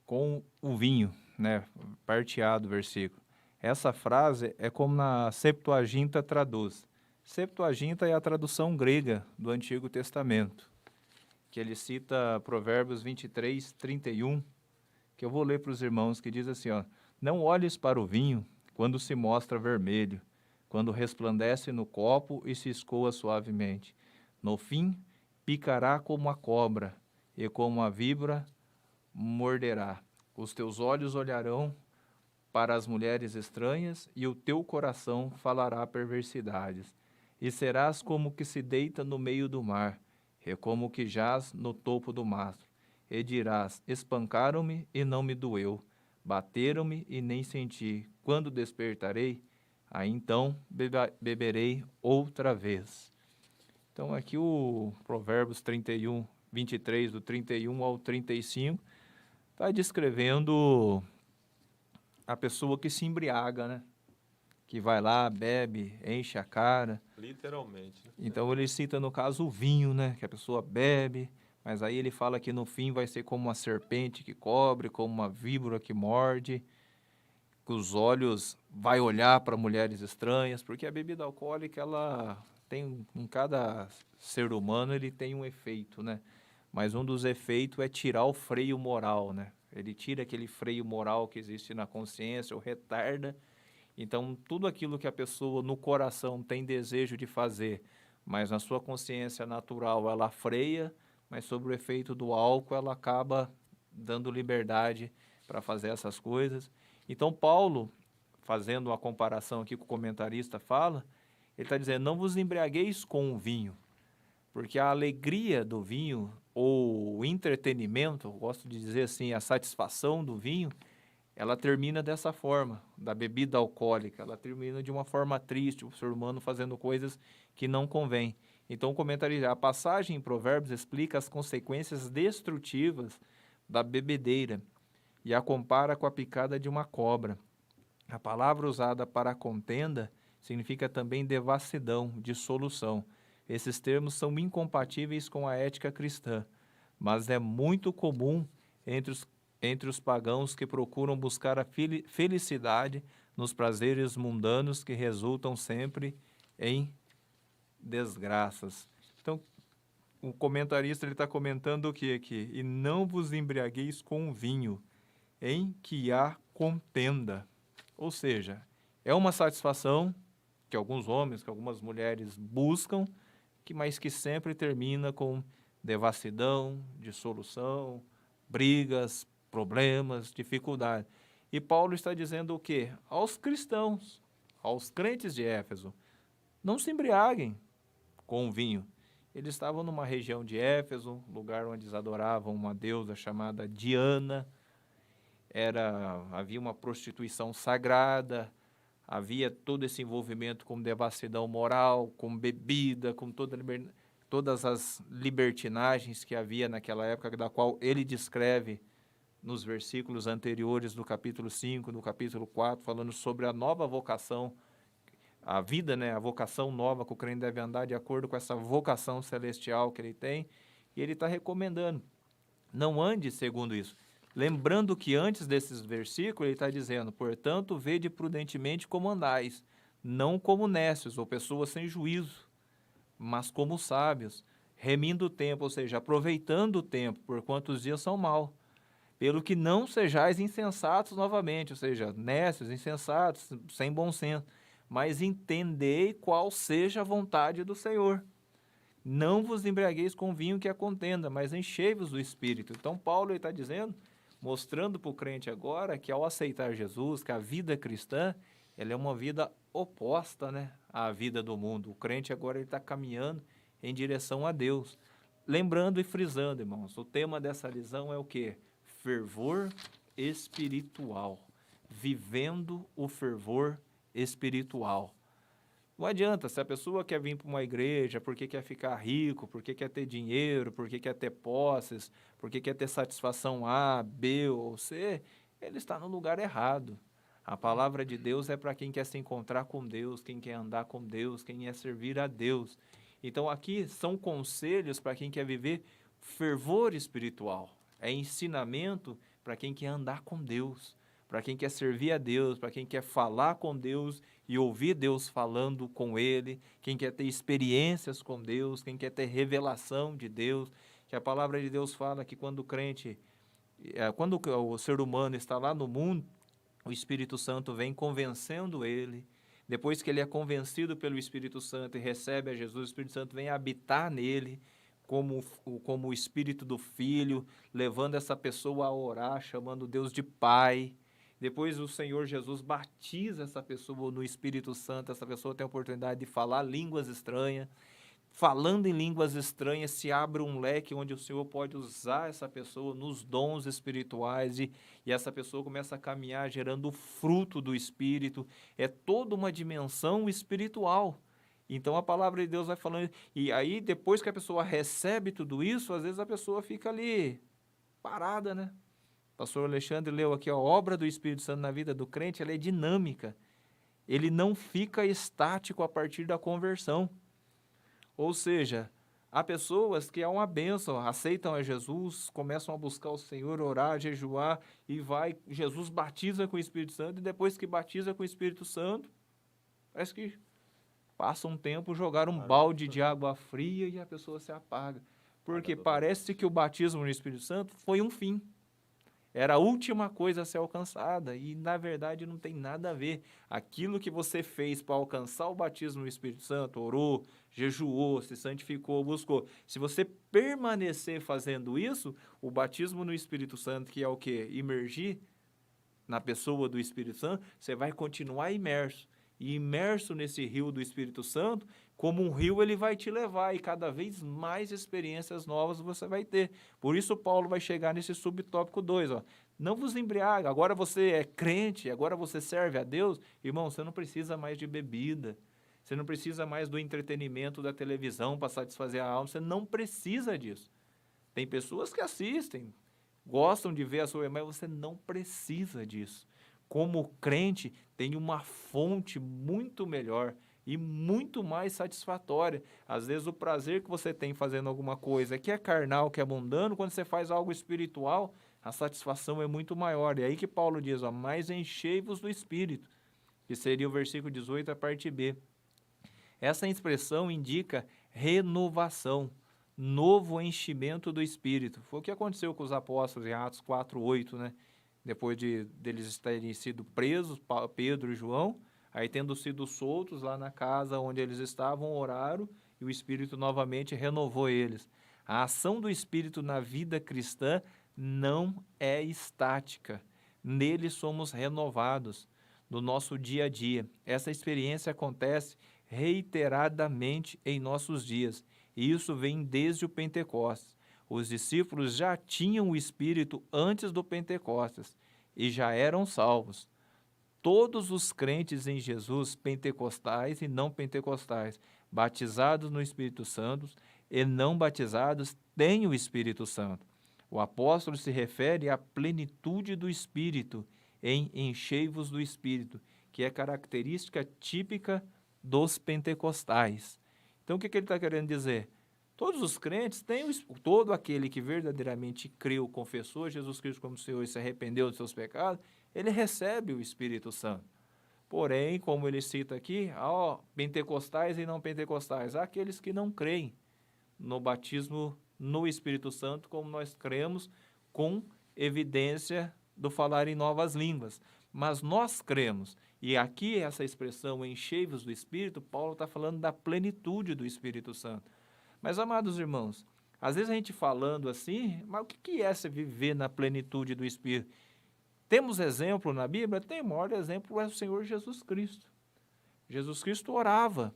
com o vinho, né? Parte A do versículo. Essa frase é como na Septuaginta traduz. Septuaginta é a tradução grega do Antigo Testamento, que ele cita Provérbios 23, 31, que eu vou ler para os irmãos, que diz assim, ó: não olhes para o vinho quando se mostra vermelho, quando resplandece no copo e se escoa suavemente. No fim, picará como a cobra, e como a víbora morderá. Os teus olhos olharão para as mulheres estranhas, e o teu coração falará perversidades. E serás como que se deita no meio do mar, e como que jaz no topo do mastro. E dirás: espancaram-me e não me doeu, bateram-me e nem senti. Quando despertarei, aí então beberei outra vez. Então aqui o Provérbios 31, 23, do 31 ao 35, está descrevendo a pessoa que se embriaga, né? Que vai lá, bebe, enche a cara. Literalmente. Então ele cita no caso o vinho, né? Que a pessoa bebe, mas aí ele fala que no fim vai ser como uma serpente que cobre, como uma víbora que morde. que os olhos vai olhar para mulheres estranhas, porque a bebida alcoólica, ela tem, em cada ser humano, ele tem um efeito, né? Mas um dos efeitos é tirar o freio moral, né? Ele tira aquele freio moral que existe na consciência, ou retarda. Então, tudo aquilo que a pessoa no coração tem desejo de fazer, mas na sua consciência natural ela freia, mas sobre o efeito do álcool ela acaba dando liberdade para fazer essas coisas. Então, Paulo, fazendo a comparação aqui que o comentarista fala, ele está dizendo, não vos embriagueis com o vinho, porque a alegria do vinho, ou o entretenimento, eu gosto de dizer assim, a satisfação do vinho, ela termina dessa forma, da bebida alcoólica, ela termina de uma forma triste, o ser humano fazendo coisas que não convém. Então, o comentarista, a passagem em Provérbios explica as consequências destrutivas da bebedeira e a compara com a picada de uma cobra. A palavra usada para a contenda significa também devassidão, dissolução. Esses termos são incompatíveis com a ética cristã, mas é muito comum entre os pagãos que procuram buscar a felicidade nos prazeres mundanos que resultam sempre em desgraças. Então, o comentarista está comentando o que aqui? E não vos embriagueis com vinho, em que há contenda. Ou seja, é uma satisfação que alguns homens, que algumas mulheres buscam, mas que sempre termina com devassidão, dissolução, brigas, problemas, dificuldade. E Paulo está dizendo o quê? Aos cristãos, aos crentes de Éfeso, não se embriaguem com o vinho. Eles estavam numa região de Éfeso, lugar onde eles adoravam uma deusa chamada Diana. Havia uma prostituição sagrada, havia todo esse envolvimento com devassidão moral, com bebida, com todas as libertinagens que havia naquela época, da qual ele descreve nos versículos anteriores do capítulo 5, do capítulo 4, falando sobre a nova vocação, a vida, né, a vocação nova que o crente deve andar de acordo com essa vocação celestial que ele tem, e ele está recomendando, não ande segundo isso. Lembrando que antes desses versículos ele está dizendo, portanto, vede prudentemente como andais, não como nécios ou pessoas sem juízo, mas como sábios, remindo o tempo, ou seja, aproveitando o tempo, porquanto os dias são maus. Pelo que não sejais insensatos novamente, ou seja, nécios, insensatos, sem bom senso, mas entendei qual seja a vontade do Senhor. Não vos embriagueis com vinho que a contenda, mas enchei-vos do Espírito. Então, Paulo está dizendo, mostrando para o crente agora, que ao aceitar Jesus, que a vida cristã, ela é uma vida oposta, né, à vida do mundo. O crente agora está caminhando em direção a Deus. Lembrando e frisando, irmãos, o tema dessa lição é o quê? Fervor espiritual. Vivendo o fervor espiritual. Não adianta, se a pessoa quer vir para uma igreja porque quer ficar rico, porque quer ter dinheiro, porque quer ter posses, porque quer ter satisfação A, B ou C, ele está no lugar errado. A palavra de Deus é para quem quer se encontrar com Deus, quem quer andar com Deus, quem quer servir a Deus. Então aqui são conselhos para quem quer viver fervor espiritual. É ensinamento para quem quer andar com Deus, para quem quer servir a Deus, para quem quer falar com Deus e ouvir Deus falando com ele, quem quer ter experiências com Deus, quem quer ter revelação de Deus, que a palavra de Deus fala que quando o ser humano está lá no mundo, o Espírito Santo vem convencendo ele. Depois que ele é convencido pelo Espírito Santo e recebe a Jesus, o Espírito Santo vem habitar nele, como o Espírito do Filho, levando essa pessoa a orar, chamando Deus de Pai. Depois o Senhor Jesus batiza essa pessoa no Espírito Santo, essa pessoa tem a oportunidade de falar línguas estranhas. Falando em línguas estranhas, se abre um leque onde o Senhor pode usar essa pessoa nos dons espirituais e essa pessoa começa a caminhar gerando o fruto do Espírito. É toda uma dimensão espiritual. Então a palavra de Deus vai falando, e aí depois que a pessoa recebe tudo isso, às vezes a pessoa fica ali parada, né? O pastor Alexandre leu aqui, a obra do Espírito Santo na vida do crente, ela é dinâmica. Ele não fica estático a partir da conversão. Ou seja, Há pessoas que é uma bênção, aceitam a Jesus, começam a buscar o Senhor, orar, jejuar, e Jesus batiza com o Espírito Santo, e depois que batiza com o Espírito Santo, parece que passa um tempo, jogar um balde de água fria e a pessoa se apaga. Porque parece que o batismo no Espírito Santo foi um fim. Era a última coisa a ser alcançada, e na verdade não tem nada a ver. Aquilo que você fez para alcançar o batismo no Espírito Santo, orou, jejuou, se santificou, buscou. Se você permanecer fazendo isso, o batismo no Espírito Santo, que é o quê? Imergir na pessoa do Espírito Santo, você vai continuar imerso. E imerso nesse rio do Espírito Santo, como um rio ele vai te levar, e cada vez mais experiências novas você vai ter. Por isso Paulo vai chegar nesse subtópico 2, ó. Não vos embriaga, agora você é crente, agora você serve a Deus, irmão, você não precisa mais de bebida, você não precisa mais do entretenimento da televisão para satisfazer a alma, você não precisa disso. Tem pessoas que assistem, gostam de ver a sua, mas você não precisa disso. Como crente, tem uma fonte muito melhor e muito mais satisfatória. Às vezes o prazer que você tem fazendo alguma coisa que é carnal, que é mundano, quando você faz algo espiritual, a satisfação é muito maior. E aí que Paulo diz, ó, mas enchei-vos do Espírito, que seria o versículo 18, a parte B. Essa expressão indica renovação, novo enchimento do Espírito. Foi o que aconteceu com os apóstolos em Atos 4:8, né? Depois deles terem sido presos, Pedro e João, aí tendo sido soltos lá na casa onde eles estavam, oraram, e o Espírito novamente renovou eles. A ação do Espírito na vida cristã não é estática. Nele somos renovados no nosso dia a dia. Essa experiência acontece reiteradamente em nossos dias, e isso vem desde o Pentecostes. Os discípulos já tinham o Espírito antes do Pentecostes e já eram salvos. Todos os crentes em Jesus, pentecostais e não pentecostais, batizados no Espírito Santo e não batizados, têm o Espírito Santo. O apóstolo se refere à plenitude do Espírito, em enchei-vos do Espírito, que é característica típica dos pentecostais. Então, o que ele está querendo dizer? Todos os crentes têm, todo aquele que verdadeiramente creu, confessou Jesus Cristo como Senhor e se arrependeu dos seus pecados, ele recebe o Espírito Santo. Porém, como ele cita aqui, ó, pentecostais e não pentecostais, há aqueles que não creem no batismo no Espírito Santo, como nós cremos, com evidência do falar em novas línguas. Mas nós cremos, e aqui essa expressão enchei-vos do Espírito, Paulo está falando da plenitude do Espírito Santo. Mas, amados irmãos, às vezes a gente falando assim, mas o que é se viver na plenitude do Espírito? Temos exemplo na Bíblia? Tem, o maior exemplo é o Senhor Jesus Cristo. Jesus Cristo orava,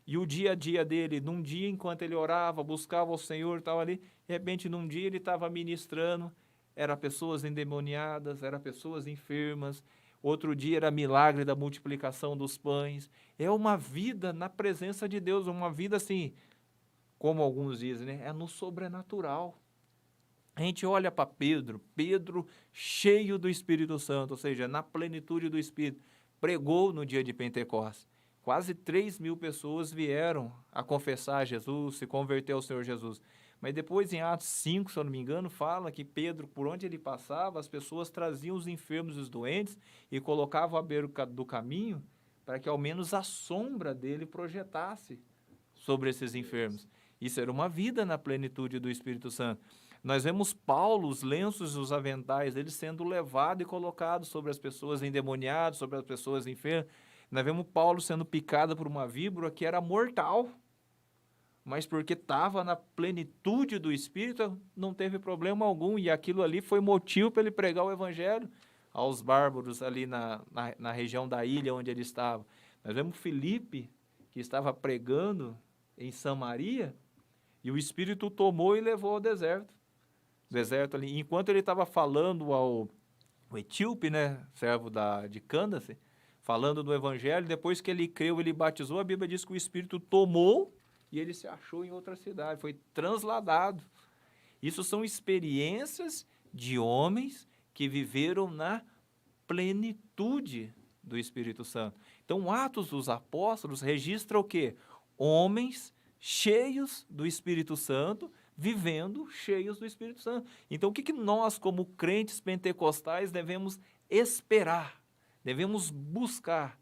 e o dia a dia dele, num dia enquanto ele orava, buscava o Senhor, estava ali, de repente num dia ele estava ministrando, era pessoas endemoniadas, era pessoas enfermas, outro dia era milagre da multiplicação dos pães. É uma vida na presença de Deus, uma vida assim, como alguns dizem, né? É no sobrenatural. A gente olha para Pedro cheio do Espírito Santo, ou seja, na plenitude do Espírito, pregou no dia de Pentecostes. Quase 3.000 pessoas vieram a confessar a Jesus, se converter ao Senhor Jesus. Mas depois, em Atos 5, se eu não me engano, fala que Pedro, por onde ele passava, as pessoas traziam os enfermos e os doentes e colocavam à beira do caminho para que ao menos a sombra dele projetasse sobre esses enfermos. Isso era uma vida na plenitude do Espírito Santo. Nós vemos Paulo, os lenços e os aventais dele sendo levado e colocado sobre as pessoas endemoniadas, sobre as pessoas enfermas. Nós vemos Paulo sendo picado por uma víbora que era mortal, mas porque estava na plenitude do Espírito, não teve problema algum, e aquilo ali foi motivo para ele pregar o Evangelho aos bárbaros ali na região da ilha onde ele estava. Nós vemos Filipe, que estava pregando em Samaria, e o Espírito tomou e levou ao deserto. Deserto ali. Enquanto ele estava falando ao etíope, né, servo de Cândace, falando do Evangelho, depois que ele creu, ele batizou, a Bíblia diz que o Espírito tomou e ele se achou em outra cidade, foi transladado. Isso são experiências de homens que viveram na plenitude do Espírito Santo. Então, Atos dos Apóstolos registra o quê? Homens cheios do Espírito Santo, vivendo cheios do Espírito Santo. Então, o que nós, como crentes pentecostais, devemos esperar, devemos buscar?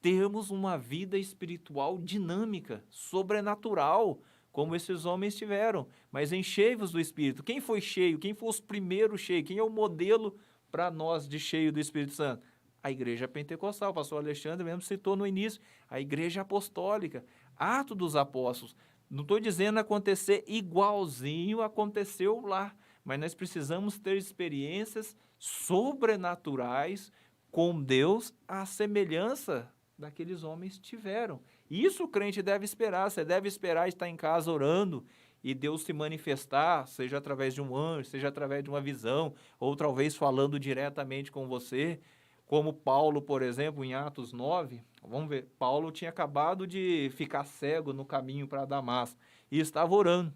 Termos uma vida espiritual dinâmica, sobrenatural, como esses homens tiveram, mas enchei-vos do Espírito. Quem foi cheio? Quem foi os primeiros cheios? Quem é o modelo para nós de cheio do Espírito Santo? A igreja pentecostal, o pastor Alexandre mesmo citou no início, a igreja apostólica, Atos dos Apóstolos. Não estou dizendo acontecer igualzinho aconteceu lá, mas nós precisamos ter experiências sobrenaturais com Deus, à semelhança daqueles homens tiveram. Isso o crente deve esperar. Você deve esperar estar em casa orando e Deus se manifestar, seja através de um anjo, seja através de uma visão, ou talvez falando diretamente com você, como Paulo, por exemplo, em Atos 9, vamos ver, Paulo tinha acabado de ficar cego no caminho para Damasco e estava orando.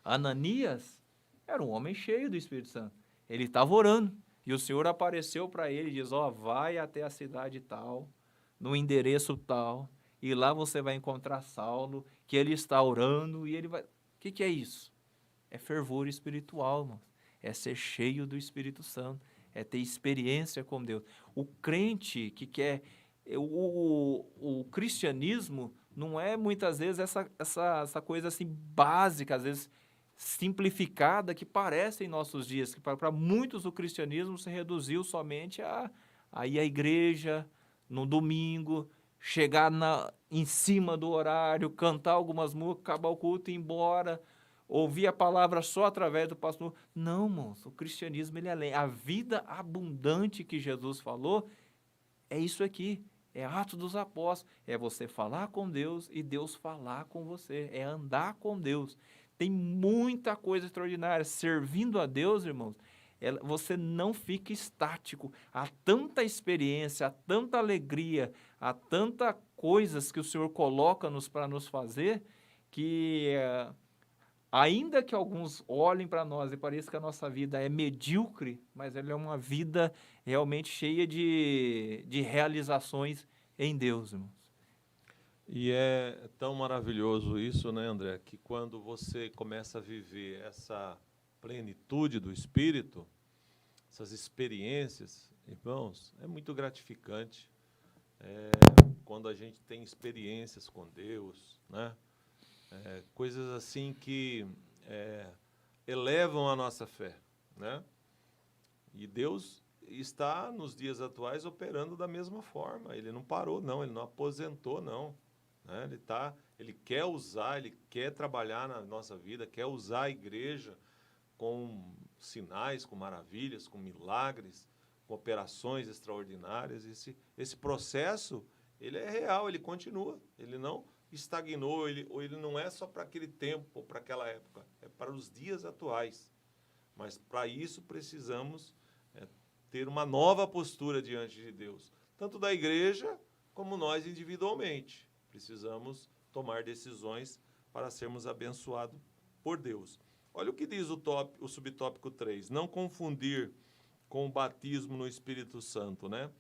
Ananias era um homem cheio do Espírito Santo. Ele estava orando e o Senhor apareceu para ele e diz, vai até a cidade tal, no endereço tal, e lá você vai encontrar Saulo, que ele está orando, e ele vai... O que é isso? É fervor espiritual, irmão. É ser cheio do Espírito Santo, é ter experiência com Deus. O crente que quer... O cristianismo não é, muitas vezes, essa coisa assim básica, às vezes simplificada, que parece em nossos dias, que para muitos o cristianismo se reduziu somente a ir à igreja no domingo, chegar em cima do horário, cantar algumas músicas, acabar o culto e ir embora, ouvir a palavra só através do pastor. Não, irmãos, o cristianismo ele é além. A vida abundante que Jesus falou é isso aqui, é Atos dos Apóstolos, é você falar com Deus e Deus falar com você, é andar com Deus. Tem muita coisa extraordinária. Servindo a Deus, irmãos, você não fica estático. Há tanta experiência, há tanta alegria, há tanta coisas que o Senhor coloca para nos fazer, que ainda que alguns olhem para nós e pareça que a nossa vida é medíocre, mas ela é uma vida realmente cheia de realizações em Deus, irmãos. E é tão maravilhoso isso, né, André, que quando você começa a viver essa plenitude do Espírito, essas experiências, irmãos, é muito gratificante. Quando a gente tem experiências com Deus, né? Coisas assim que elevam a nossa fé, né? E Deus está, nos dias atuais, operando da mesma forma. Ele não parou, não. Ele não aposentou, não. Né? Ele quer usar, ele quer trabalhar na nossa vida, quer usar a igreja com sinais, com maravilhas, com milagres, com operações extraordinárias. Esse processo, ele é real, ele continua. Ele não estagnou, ele não é só para aquele tempo, ou para aquela época. É para os dias atuais. Mas, para isso, precisamos ter uma nova postura diante de Deus. Tanto da igreja, como nós individualmente. Precisamos tomar decisões para sermos abençoados por Deus. Olha o que diz o subtópico 3. Não confundir com o batismo no Espírito Santo, né?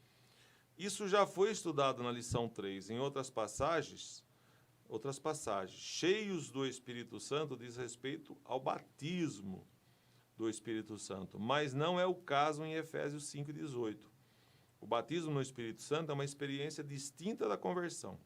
Isso já foi estudado na lição 3. Em outras passagens, cheios do Espírito Santo diz respeito ao batismo do Espírito Santo, mas não é o caso em Efésios 5,18. O batismo no Espírito Santo é uma experiência distinta da conversão.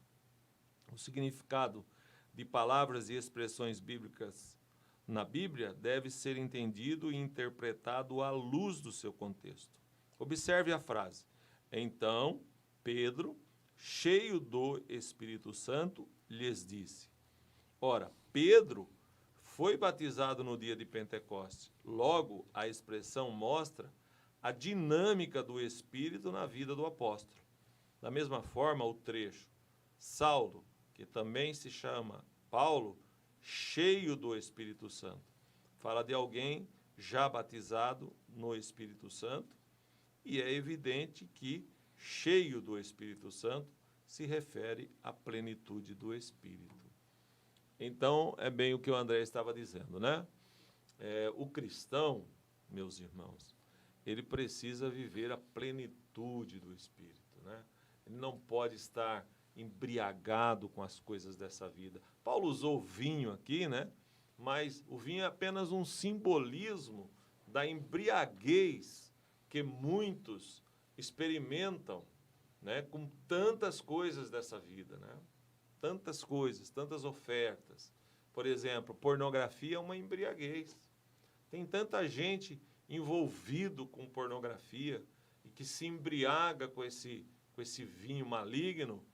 O significado de palavras e expressões bíblicas na Bíblia deve ser entendido e interpretado à luz do seu contexto. Observe a frase. Então, Pedro, cheio do Espírito Santo, lhes disse. Ora, Pedro foi batizado no dia de Pentecostes. Logo, a expressão mostra a dinâmica do Espírito na vida do apóstolo. Da mesma forma, o trecho, Saulo, que também se chama Paulo, cheio do Espírito Santo, fala de alguém já batizado no Espírito Santo, e é evidente que cheio do Espírito Santo se refere à plenitude do Espírito. Então, é bem o que o André estava dizendo, né? O cristão, meus irmãos, ele precisa viver a plenitude do Espírito, né? Ele não pode estar embriagado com as coisas dessa vida. Paulo usou vinho aqui, né? Mas o vinho é apenas um simbolismo da embriaguez que muitos experimentam, né, com tantas coisas dessa vida, né? Tantas coisas, tantas ofertas. Por exemplo, pornografia é uma embriaguez. Tem tanta gente envolvido com pornografia e que se embriaga com esse vinho maligno,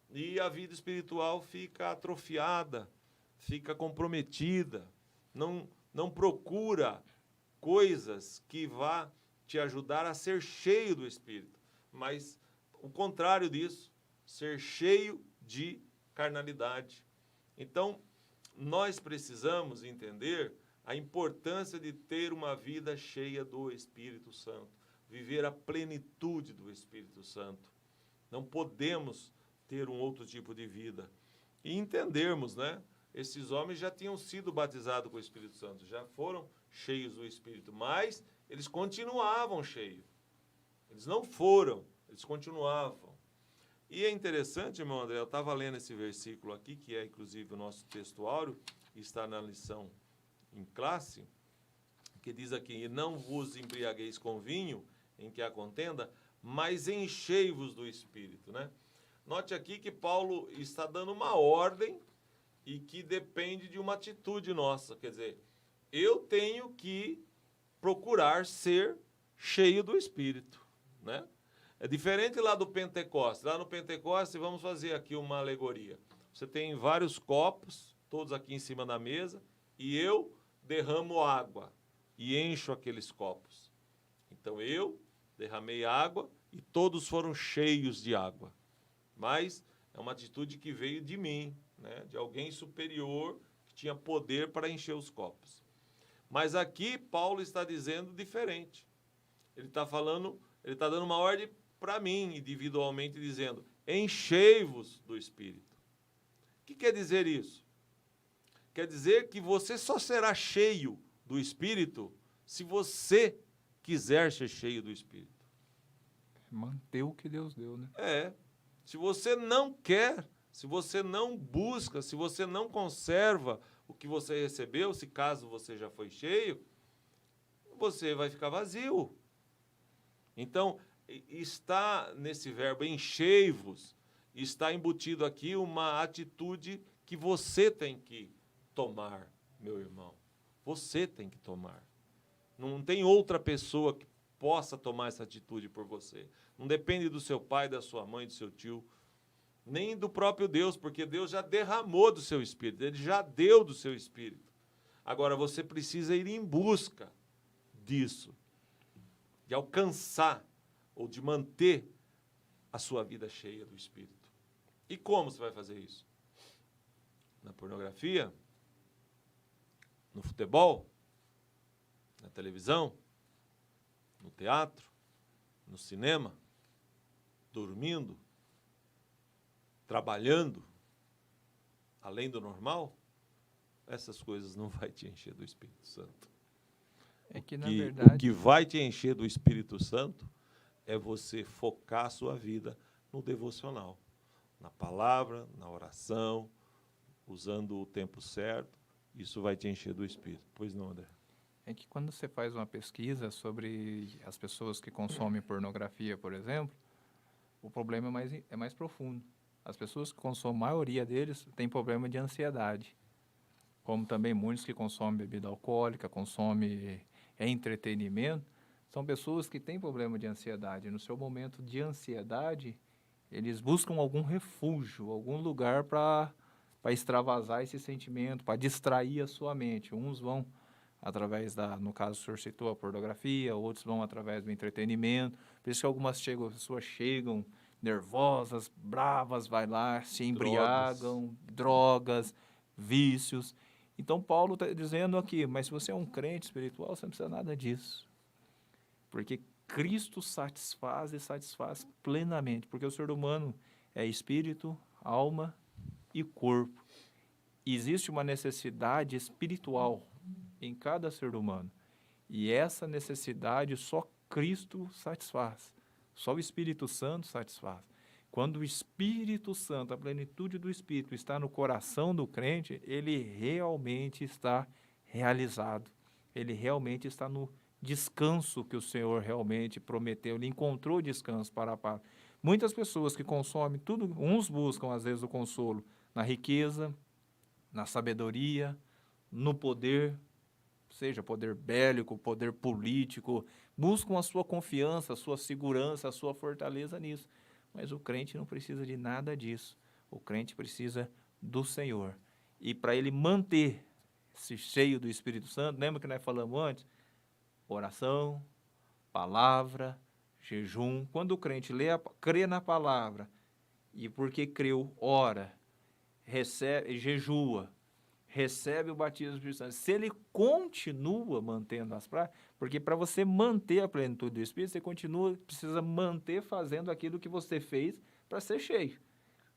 e a vida espiritual fica atrofiada, fica comprometida, não procura coisas que vá te ajudar a ser cheio do Espírito, mas o contrário disso, ser cheio de carnalidade. Então, nós precisamos entender a importância de ter uma vida cheia do Espírito Santo, viver a plenitude do Espírito Santo. Não podemos ter um outro tipo de vida. E entendermos, né? Esses homens já tinham sido batizados com o Espírito Santo, já foram cheios do Espírito, mas eles continuavam cheios. Eles não foram, eles continuavam. E é interessante, irmão André, eu estava lendo esse versículo aqui, que é inclusive o nosso textuário, está na lição em classe, que diz aqui: e não vos embriagueis com vinho, em que há contenda, mas enchei-vos do Espírito, né? Note aqui que Paulo está dando uma ordem e que depende de uma atitude nossa. Quer dizer, eu tenho que procurar ser cheio do Espírito, né? É diferente lá do Pentecostes. Lá no Pentecostes, vamos fazer aqui uma alegoria. Você tem vários copos, todos aqui em cima da mesa, e eu derramo água e encho aqueles copos. Então eu derramei água e todos foram cheios de água. Mas é uma atitude que veio de mim, né? De alguém superior que tinha poder para encher os copos. Mas aqui Paulo está dizendo diferente. Ele está falando, ele está dando uma ordem para mim, individualmente, dizendo: enchei-vos do Espírito. O que quer dizer isso? Quer dizer que você só será cheio do Espírito se você quiser ser cheio do Espírito. Manter o que Deus deu, né? Se você não quer, se você não busca, se você não conserva o que você recebeu, se caso você já foi cheio, você vai ficar vazio. Então, está nesse verbo enchei-vos, está embutido aqui uma atitude que você tem que tomar, meu irmão. Você tem que tomar. Não tem outra pessoa que possa tomar essa atitude por você. Não depende do seu pai, da sua mãe, do seu tio, nem do próprio Deus, porque Deus já derramou do seu Espírito, Ele já deu do seu Espírito. Agora, você precisa ir em busca disso, de alcançar ou de manter a sua vida cheia do Espírito. E como você vai fazer isso? Na pornografia? No futebol? Na televisão? No teatro? No cinema? Dormindo? Trabalhando? Além do normal? Essas coisas não vai te encher do Espírito Santo. É que, na verdade, o que vai te encher do Espírito Santo é você focar a sua vida no devocional, na palavra, na oração, usando o tempo certo. Isso vai te encher do Espírito. Pois não, André? é que quando você faz uma pesquisa sobre as pessoas que consomem pornografia, por exemplo, o problema é mais profundo. As pessoas que consomem, a maioria deles, tem problema de ansiedade. Como também muitos que consomem bebida alcoólica, consomem entretenimento, são pessoas que têm problema de ansiedade. No seu momento de ansiedade, eles buscam algum refúgio, algum lugar para extravasar esse sentimento, para distrair a sua mente. Uns vão através no caso o senhor citou a pornografia, outros vão através do entretenimento. Por isso que algumas pessoas chegam nervosas, bravas, vai lá, se embriagam, drogas, vícios. Então, Paulo está dizendo aqui, mas se você é um crente espiritual, você não precisa nada disso. Porque Cristo satisfaz e satisfaz plenamente. Porque o ser humano é espírito, alma e corpo. E existe uma necessidade espiritual em cada ser humano. E essa necessidade só Cristo satisfaz. Só o Espírito Santo satisfaz. Quando o Espírito Santo, a plenitude do Espírito está no coração do crente, ele realmente está realizado. Ele realmente está no descanso que o Senhor realmente prometeu. Ele encontrou descanso para a paz. Muitas pessoas que consomem tudo, uns buscam às vezes o consolo na riqueza, na sabedoria, no poder, seja poder bélico, poder político, buscam a sua confiança, a sua segurança, a sua fortaleza nisso. Mas o crente não precisa de nada disso. O crente precisa do Senhor. E para ele manter-se cheio do Espírito Santo, lembra que nós falamos antes? Oração, palavra, jejum. Quando o crente crê na palavra e porque creu, ora, recebe, jejua, recebe o batismo do Espírito Santo. Se ele continua mantendo as práticas, porque para você manter a plenitude do Espírito, você precisa manter fazendo aquilo que você fez para ser cheio.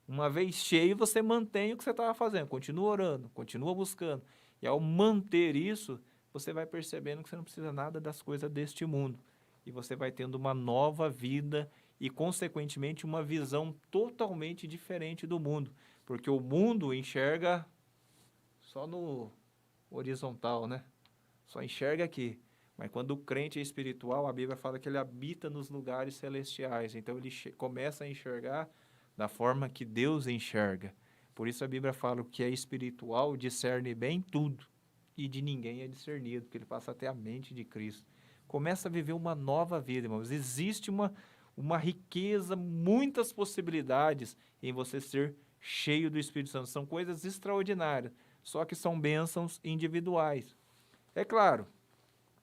Uma vez cheio, você mantém o que você estava fazendo, continua orando, continua buscando. E ao manter isso, você vai percebendo que você não precisa nada das coisas deste mundo. E você vai tendo uma nova vida e, consequentemente, uma visão totalmente diferente do mundo. Porque o mundo enxerga só no horizontal, né? Só enxerga aqui. Mas quando o crente é espiritual, a Bíblia fala que ele habita nos lugares celestiais. Então ele começa a enxergar da forma que Deus enxerga. Por isso a Bíblia fala que o que é espiritual discerne bem tudo. E de ninguém é discernido, porque ele passa até a mente de Cristo. Começa a viver uma nova vida, irmãos. Existe uma riqueza, muitas possibilidades em você ser cheio do Espírito Santo. São coisas extraordinárias. Só que são bênçãos individuais. É claro,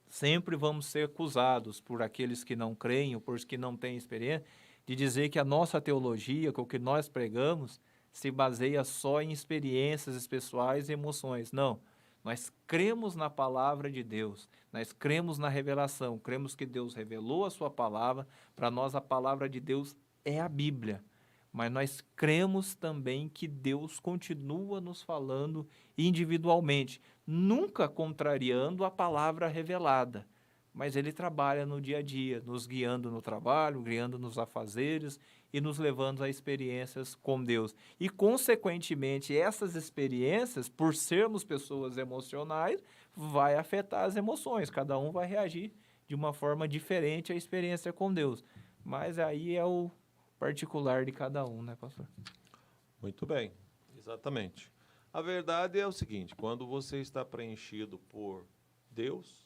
sempre vamos ser acusados por aqueles que não creem ou por os que não têm experiência, de dizer que a nossa teologia, que o que nós pregamos, se baseia só em experiências pessoais e emoções. Não, nós cremos na palavra de Deus, nós cremos na revelação, cremos que Deus revelou a sua palavra, para nós a palavra de Deus é a Bíblia. Mas nós cremos também que Deus continua nos falando individualmente, nunca contrariando a palavra revelada, mas Ele trabalha no dia a dia, nos guiando no trabalho, guiando nos afazeres e nos levando a experiências com Deus. E, consequentemente, essas experiências, por sermos pessoas emocionais, vai afetar as emoções, cada um vai reagir de uma forma diferente à experiência com Deus. Mas aí é o particular de cada um, né, pastor? Muito bem, exatamente. A verdade é o seguinte, quando você está preenchido por Deus,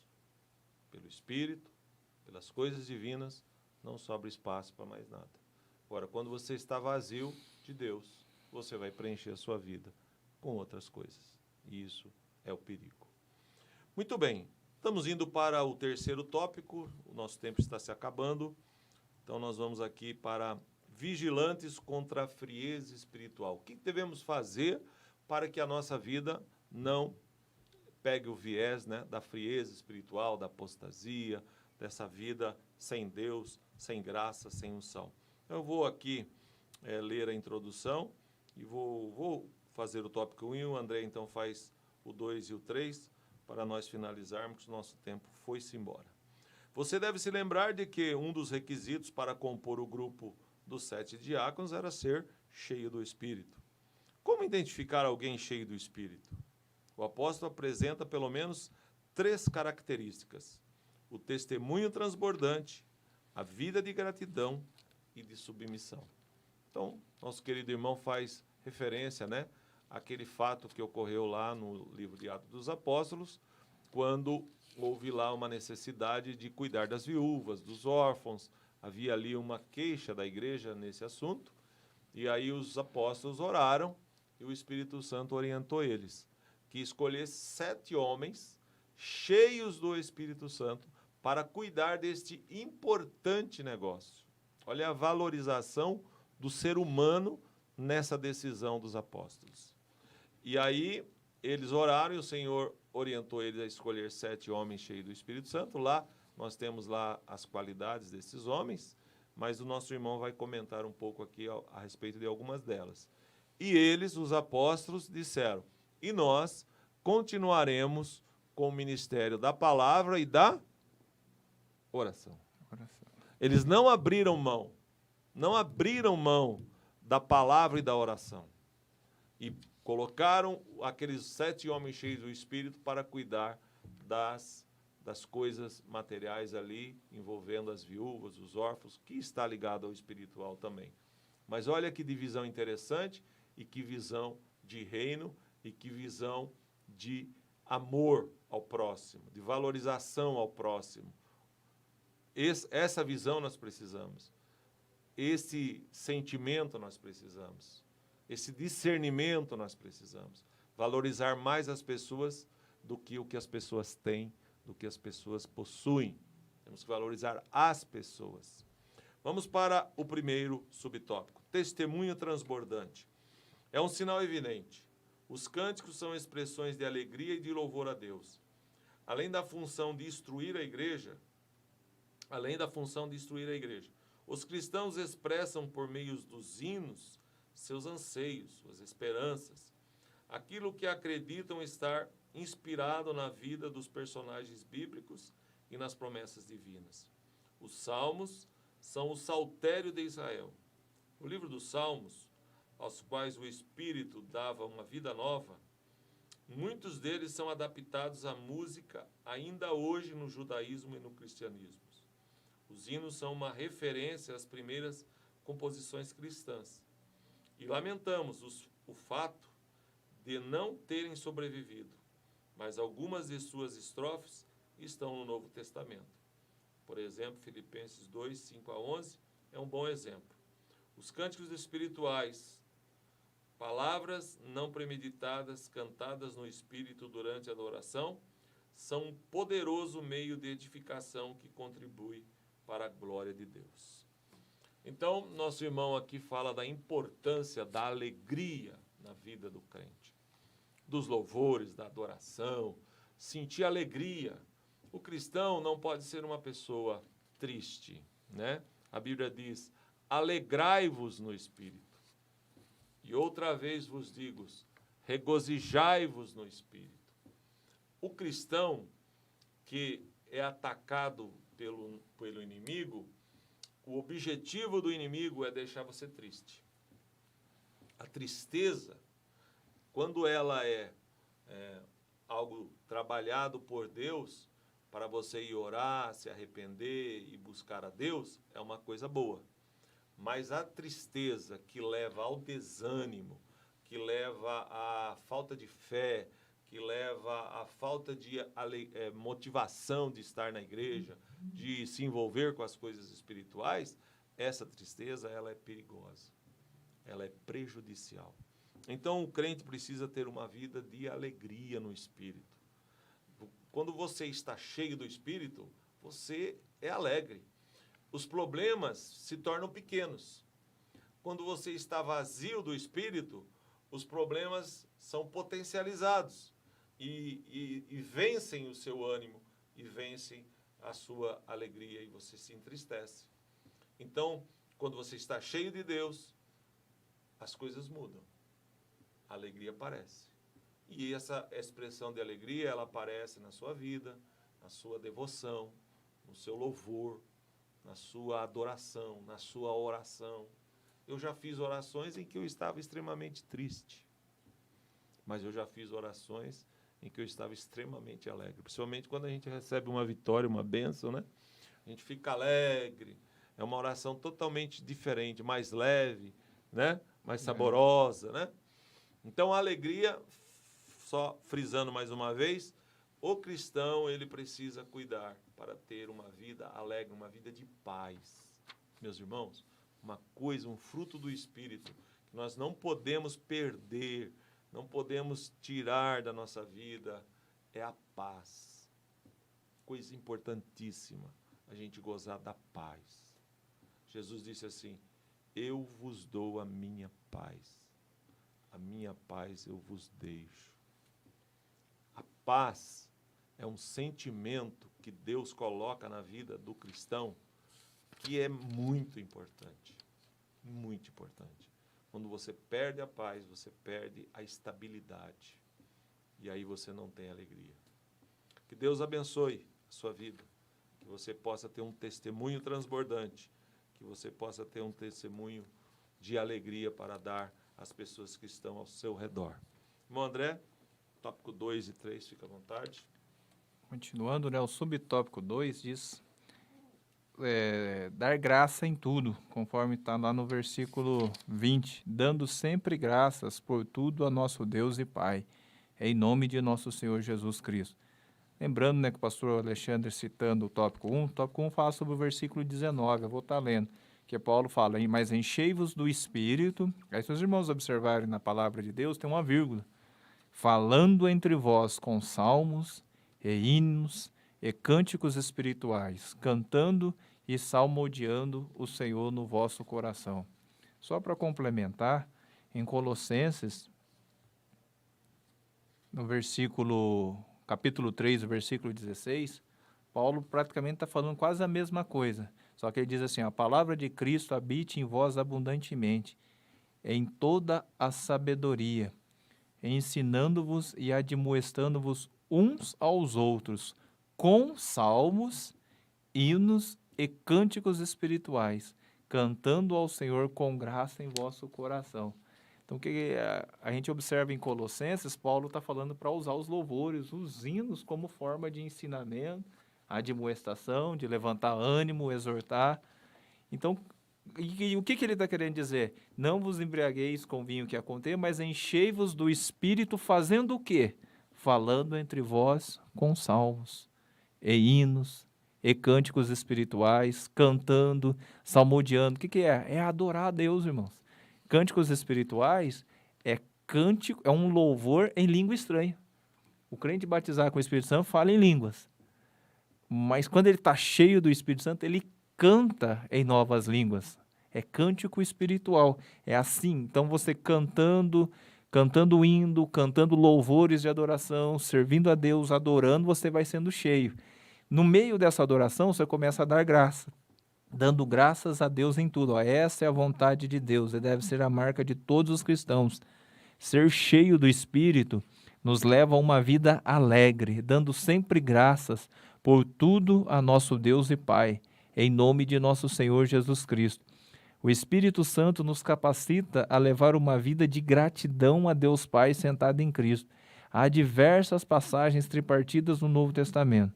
pelo Espírito, pelas coisas divinas, não sobra espaço para mais nada. Agora, quando você está vazio de Deus, você vai preencher a sua vida com outras coisas. E isso é o perigo. Muito bem, estamos indo para o terceiro tópico, o nosso tempo está se acabando, então nós vamos aqui para vigilantes contra a frieza espiritual. O que devemos fazer para que a nossa vida não pegue o viés, né, da frieza espiritual, da apostasia, dessa vida sem Deus, sem graça, sem unção? Eu vou aqui ler a introdução e vou fazer o tópico 1 e o André então faz o 2 e o 3 para nós finalizarmos, que o nosso tempo foi-se embora. Você deve se lembrar de que um dos requisitos para compor o grupo dos 7 diáconos era ser cheio do Espírito. Como identificar alguém cheio do Espírito? O apóstolo apresenta pelo menos 3 características: o testemunho transbordante, a vida de gratidão e de submissão. Então, nosso querido irmão faz referência, né, àquele fato que ocorreu lá no livro de Atos dos Apóstolos, quando houve lá uma necessidade de cuidar das viúvas, dos órfãos. Havia ali uma queixa da igreja nesse assunto, e aí os apóstolos oraram e o Espírito Santo orientou eles que escolhesse 7 homens cheios do Espírito Santo para cuidar deste importante negócio. Olha a valorização do ser humano nessa decisão dos apóstolos. E aí eles oraram e o Senhor orientou eles a escolher 7 homens cheios do Espírito Santo. Lá nós temos lá as qualidades desses homens, mas o nosso irmão vai comentar um pouco aqui a respeito de algumas delas. E eles, os apóstolos, disseram: e nós continuaremos com o ministério da palavra e da oração. Eles não abriram mão da palavra e da oração. E colocaram aqueles 7 homens cheios do Espírito para cuidar das coisas materiais ali, envolvendo as viúvas, os órfãos, que está ligado ao espiritual também. Mas olha que divisão interessante, e que visão de reino, e que visão de amor ao próximo, de valorização ao próximo. Essa visão nós precisamos. Esse sentimento nós precisamos. Esse discernimento nós precisamos. Valorizar mais as pessoas do que o que as pessoas têm, do que as pessoas possuem. Temos que valorizar as pessoas. Vamos para o primeiro subtópico. Testemunho transbordante. É um sinal evidente. Os cânticos são expressões de alegria e de louvor a Deus. Além da função de instruir a igreja, os cristãos expressam por meio dos hinos seus anseios, suas esperanças, aquilo que acreditam estar inspirado na vida dos personagens bíblicos e nas promessas divinas. Os salmos são o saltério de Israel. No livro dos Salmos, aos quais o Espírito dava uma vida nova, muitos deles são adaptados à música ainda hoje no judaísmo e no cristianismo. Os hinos são uma referência às primeiras composições cristãs. E lamentamos o fato de não terem sobrevivido, mas algumas de suas estrofes estão no Novo Testamento. Por exemplo, Filipenses 2, 5 a 11 é um bom exemplo. Os cânticos espirituais, palavras não premeditadas, cantadas no Espírito durante a adoração, são um poderoso meio de edificação que contribui para a glória de Deus. Então, nosso irmão aqui fala da importância da alegria na vida do crente, dos louvores, da adoração, sentir alegria. O cristão não pode ser uma pessoa triste, né? A Bíblia diz: alegrai-vos no Espírito. E outra vez vos digo, regozijai-vos no Espírito. O cristão que é atacado pelo inimigo, o objetivo do inimigo é deixar você triste. A tristeza, quando ela é algo trabalhado por Deus, para você ir orar, se arrepender e buscar a Deus, é uma coisa boa. Mas a tristeza que leva ao desânimo, que leva à falta de fé, que leva à falta de motivação de estar na igreja, de se envolver com as coisas espirituais, essa tristeza ela é perigosa, ela é prejudicial. Então o crente precisa ter uma vida de alegria no Espírito. Quando você está cheio do Espírito, você é alegre. Os problemas se tornam pequenos. Quando você está vazio do Espírito, os problemas são potencializados e vencem o seu ânimo e vencem a sua alegria e você se entristece. Então, quando você está cheio de Deus, as coisas mudam. A alegria aparece. E essa expressão de alegria, ela aparece na sua vida, na sua devoção, no seu louvor, na sua adoração, na sua oração. Eu já fiz orações em que eu estava extremamente triste, mas eu já fiz orações em que eu estava extremamente alegre, principalmente quando a gente recebe uma vitória, uma bênção, né? A gente fica alegre, é uma oração totalmente diferente, mais leve, né? Mais saborosa, né? Então a alegria, só frisando mais uma vez, o cristão ele precisa cuidar para ter uma vida alegre, uma vida de paz. Meus irmãos, uma coisa, um fruto do Espírito, que nós não podemos perder, não podemos tirar da nossa vida, é a paz. Coisa importantíssima, a gente gozar da paz. Jesus disse assim: eu vos dou a minha paz eu vos deixo. A paz é um sentimento que Deus coloca na vida do cristão que é muito importante. Muito importante. Quando você perde a paz, você perde a estabilidade. E aí você não tem alegria. Que Deus abençoe a sua vida. Que você possa ter um testemunho transbordante. Que você possa ter um testemunho de alegria para dar às pessoas que estão ao seu redor. Irmão André, tópico 2 e 3, fica à vontade. Continuando, né, o subtópico 2 diz dar graça em tudo, conforme está lá no versículo 20, dando sempre graças por tudo a nosso Deus e Pai, em nome de nosso Senhor Jesus Cristo. Lembrando, né, que o pastor Alexandre citando o tópico 1 fala sobre o versículo 19, eu vou estar lendo, que Paulo fala, mas enchei-vos do Espírito, aí se os irmãos observarem na palavra de Deus, tem uma vírgula, falando entre vós com salmos e hinos e cânticos espirituais, cantando e salmodiando o Senhor no vosso coração. Só para complementar, em Colossenses, no capítulo 3, versículo 16, Paulo praticamente está falando quase a mesma coisa, só que ele diz assim, a palavra de Cristo habite em vós abundantemente, em toda a sabedoria, ensinando-vos e admoestando-vos uns aos outros, com salmos, hinos e cânticos espirituais, cantando ao Senhor com graça em vosso coração. Então, o que a gente observa em Colossenses, Paulo está falando para usar os louvores, os hinos, como forma de ensinamento, admoestação, de levantar ânimo, exortar. Então, o que ele está querendo dizer? Não vos embriagueis com vinho que contém, mas enchei-vos do Espírito, fazendo o quê? Falando entre vós com salmos e hinos e cânticos espirituais, cantando, salmodiando. O que é? É adorar a Deus, irmãos. Cânticos espirituais é um louvor em língua estranha. O crente batizado com o Espírito Santo fala em línguas. Mas quando ele está cheio do Espírito Santo, ele canta em novas línguas. É cântico espiritual. É assim. Então você cantando hino, cantando louvores de adoração, servindo a Deus, adorando, você vai sendo cheio. No meio dessa adoração, você começa a dar graça, dando graças a Deus em tudo. Essa é a vontade de Deus e deve ser a marca de todos os cristãos. Ser cheio do Espírito nos leva a uma vida alegre, dando sempre graças por tudo a nosso Deus e Pai, em nome de nosso Senhor Jesus Cristo. O Espírito Santo nos capacita a levar uma vida de gratidão a Deus Pai sentado em Cristo. Há diversas passagens tripartidas no Novo Testamento,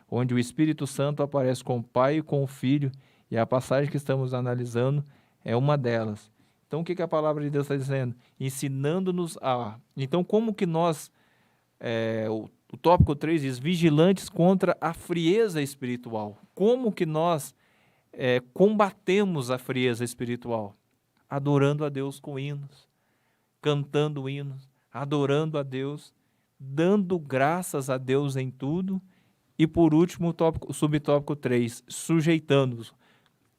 onde o Espírito Santo aparece com o Pai e com o Filho, e a passagem que estamos analisando é uma delas. Então, o que a palavra de Deus está dizendo? Ensinando-nos a... Então, como que nós... O tópico 3 diz, vigilantes contra a frieza espiritual. Como que nós combatemos a frieza espiritual? Adorando a Deus com hinos, cantando hinos, adorando a Deus, dando graças a Deus em tudo. E por último, o subtópico 3, sujeitando-os.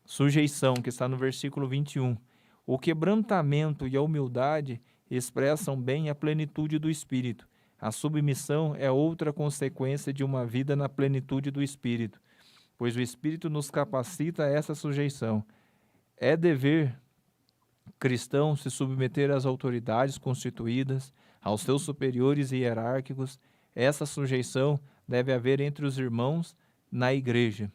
Sujeição, que está no versículo 21. O quebrantamento e a humildade expressam bem a plenitude do Espírito. A submissão é outra consequência de uma vida na plenitude do Espírito, pois o Espírito nos capacita a essa sujeição. É dever cristão se submeter às autoridades constituídas, aos seus superiores e hierárquicos. Essa sujeição deve haver entre os irmãos na igreja.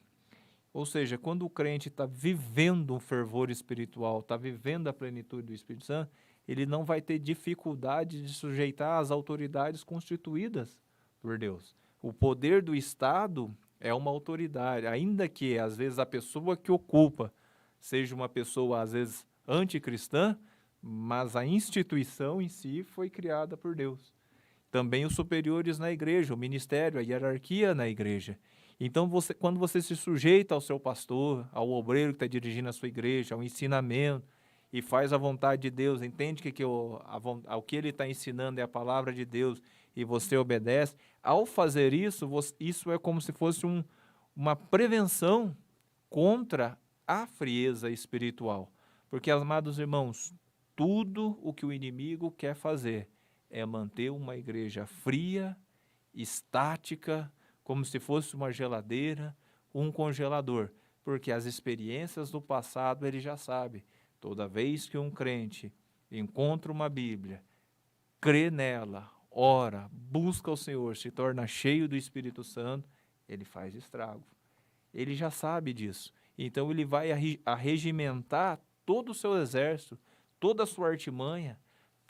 Ou seja, quando o crente está vivendo um fervor espiritual, está vivendo a plenitude do Espírito Santo, ele não vai ter dificuldade de sujeitar às autoridades constituídas por Deus. O poder do Estado é uma autoridade, ainda que, às vezes, a pessoa que ocupa seja uma pessoa, às vezes, anticristã, mas a instituição em si foi criada por Deus. Também os superiores na igreja, o ministério, a hierarquia na igreja. Então, quando você se sujeita ao seu pastor, ao obreiro que está dirigindo a sua igreja, ao ensinamento, e faz a vontade de Deus, entende que o que ele está ensinando é a palavra de Deus, e você obedece, ao fazer isso, isso é como se fosse uma prevenção contra a frieza espiritual. Porque, amados irmãos, tudo o que o inimigo quer fazer é manter uma igreja fria, estática, como se fosse uma geladeira, um congelador, porque as experiências do passado ele já sabe. Toda vez que um crente encontra uma Bíblia, crê nela, ora, busca o Senhor, se torna cheio do Espírito Santo, ele faz estrago. Ele já sabe disso. Então ele vai arregimentar todo o seu exército, toda a sua artimanha,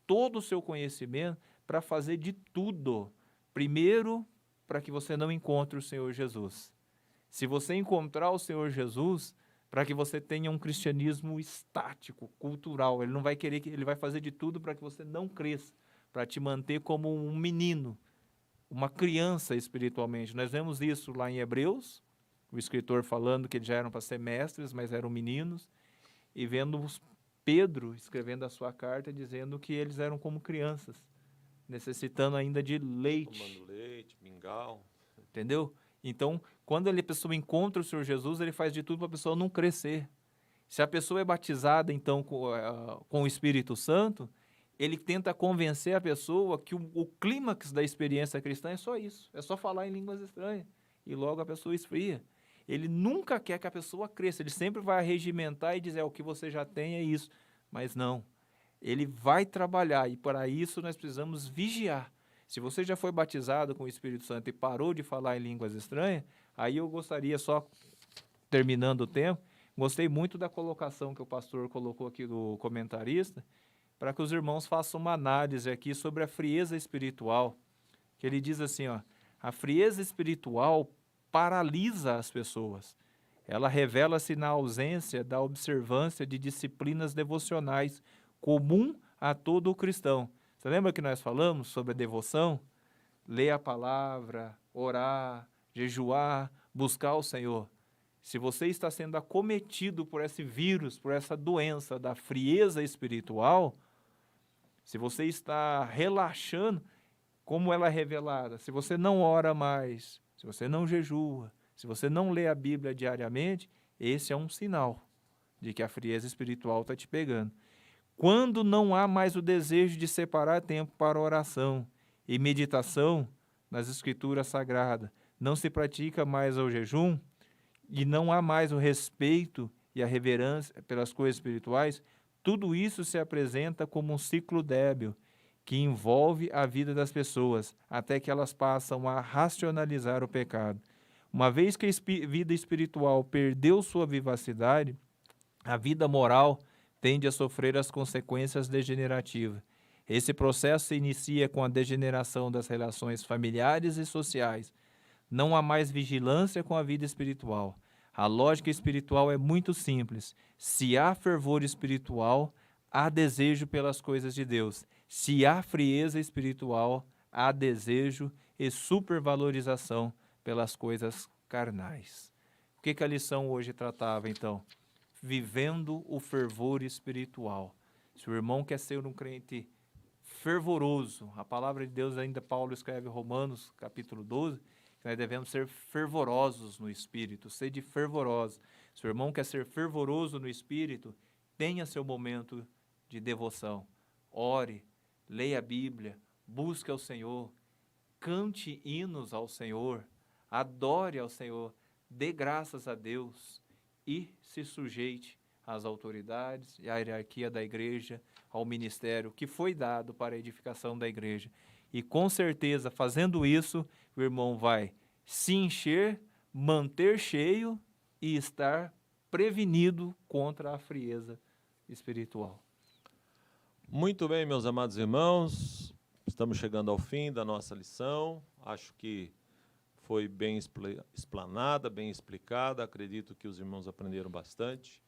todo o seu conhecimento para fazer de tudo. Primeiro, para que você não encontre o Senhor Jesus. Se você encontrar o Senhor Jesus, para que você tenha um cristianismo estático, cultural, ele não vai querer, ele vai fazer de tudo para que você não cresça, para te manter como um menino, uma criança espiritualmente. Nós vemos isso lá em Hebreus, o escritor falando que eles já eram para ser mestres, mas eram meninos, e vendo Pedro escrevendo a sua carta dizendo que eles eram como crianças, necessitando ainda de leite. Tomando leite, mingau. Entendeu? Então, quando a pessoa encontra o Senhor Jesus, ele faz de tudo para a pessoa não crescer. Se a pessoa é batizada, então, com o Espírito Santo, ele tenta convencer a pessoa que o clímax da experiência cristã é só isso, é só falar em línguas estranhas, e logo a pessoa esfria. Ele nunca quer que a pessoa cresça, ele sempre vai regimentar e dizer, o que você já tem é isso, mas não. Ele vai trabalhar, e para isso nós precisamos vigiar. Se você já foi batizado com o Espírito Santo e parou de falar em línguas estranhas, aí eu gostaria, só terminando o tempo, gostei muito da colocação que o pastor colocou aqui do comentarista, para que os irmãos façam uma análise aqui sobre a frieza espiritual, que ele diz assim, ó, a frieza espiritual paralisa as pessoas. Ela revela-se na ausência da observância de disciplinas devocionais comum a todo o cristão. Você lembra que nós falamos sobre a devoção? Ler a palavra, orar, jejuar, buscar o Senhor. Se você está sendo acometido por esse vírus, por essa doença da frieza espiritual, se você está relaxando, como ela é revelada, se você não ora mais, se você não jejua, se você não lê a Bíblia diariamente, esse é um sinal de que a frieza espiritual está te pegando. Quando não há mais o desejo de separar tempo para oração e meditação nas Escrituras Sagradas, não se pratica mais o jejum e não há mais o respeito e a reverência pelas coisas espirituais, tudo isso se apresenta como um ciclo débil que envolve a vida das pessoas até que elas passam a racionalizar o pecado. Uma vez que a vida espiritual perdeu sua vivacidade, a vida moral tende a sofrer as consequências degenerativas. Esse processo se inicia com a degeneração das relações familiares e sociais. Não há mais vigilância com a vida espiritual. A lógica espiritual é muito simples. Se há fervor espiritual, há desejo pelas coisas de Deus. Se há frieza espiritual, há desejo e supervalorização pelas coisas carnais. O que a lição hoje tratava, então? Vivendo o fervor espiritual. Se o irmão quer ser um crente fervoroso, a palavra de Deus ainda, Paulo escreve em Romanos, capítulo 12, que nós devemos ser fervorosos no Espírito, sede fervorosos. Se o irmão quer ser fervoroso no Espírito, tenha seu momento de devoção. Ore, leia a Bíblia, busque ao Senhor, cante hinos ao Senhor, adore ao Senhor, dê graças a Deus e se sujeite às autoridades e à hierarquia da igreja, ao ministério que foi dado para a edificação da igreja. E com certeza, fazendo isso, o irmão vai se encher, manter cheio e estar prevenido contra a frieza espiritual. Muito bem, meus amados irmãos, estamos chegando ao fim da nossa lição. Acho que foi bem explanada, bem explicada. Acredito que os irmãos aprenderam bastante.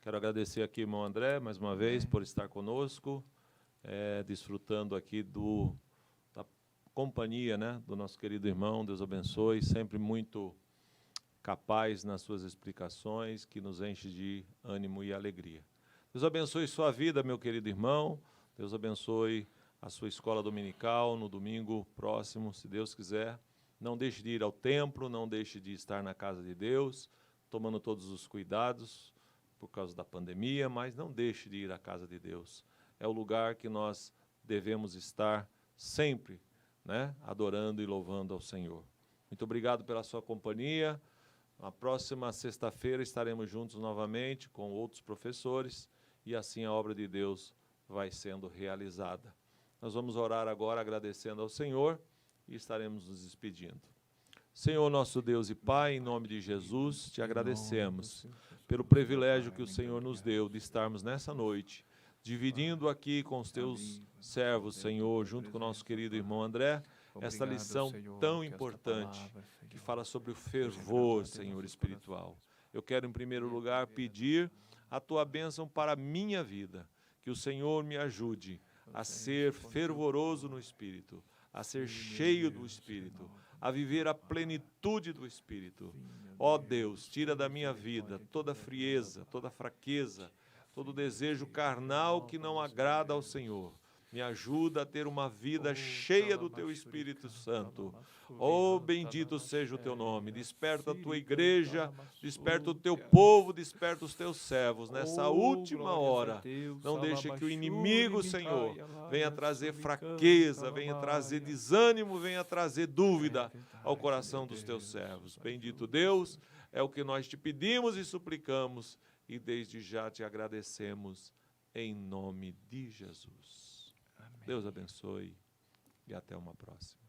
Quero agradecer aqui, irmão André, mais uma vez, por estar conosco, desfrutando aqui da companhia, né, do nosso querido irmão. Deus abençoe, sempre muito capaz nas suas explicações, que nos enche de ânimo e alegria. Deus abençoe sua vida, meu querido irmão. Deus abençoe a sua escola dominical no domingo próximo, se Deus quiser. Não deixe de ir ao templo, não deixe de estar na casa de Deus, tomando todos os cuidados por causa da pandemia, mas não deixe de ir à casa de Deus. É o lugar que nós devemos estar sempre, né, adorando e louvando ao Senhor. Muito obrigado pela sua companhia. Na próxima sexta-feira estaremos juntos novamente com outros professores e assim a obra de Deus vai sendo realizada. Nós vamos orar agora agradecendo ao Senhor e estaremos nos despedindo. Senhor, nosso Deus e Pai, em nome de Jesus, te agradecemos pelo privilégio que o Senhor nos deu de estarmos nessa noite dividindo aqui com os teus servos, Senhor, junto com o nosso querido irmão André, esta lição tão importante que fala sobre o fervor, Senhor, espiritual. Eu quero, em primeiro lugar, pedir a tua bênção para a minha vida, que o Senhor me ajude a ser fervoroso no Espírito, a ser cheio do Espírito, a viver a plenitude do Espírito. Ó Deus, tira da minha vida toda frieza, toda fraqueza, todo desejo carnal que não agrada ao Senhor. Me ajuda a ter uma vida cheia do Teu Espírito Santo. Oh, bendito seja o Teu nome. Desperta a Tua igreja, desperta o Teu povo, desperta os Teus servos. Nessa última hora, não deixe que o inimigo, Senhor, venha trazer fraqueza, venha trazer desânimo, venha trazer dúvida ao coração dos Teus servos. Bendito Deus, é o que nós te pedimos e suplicamos, e desde já te agradecemos, em nome de Jesus. Deus abençoe e até uma próxima.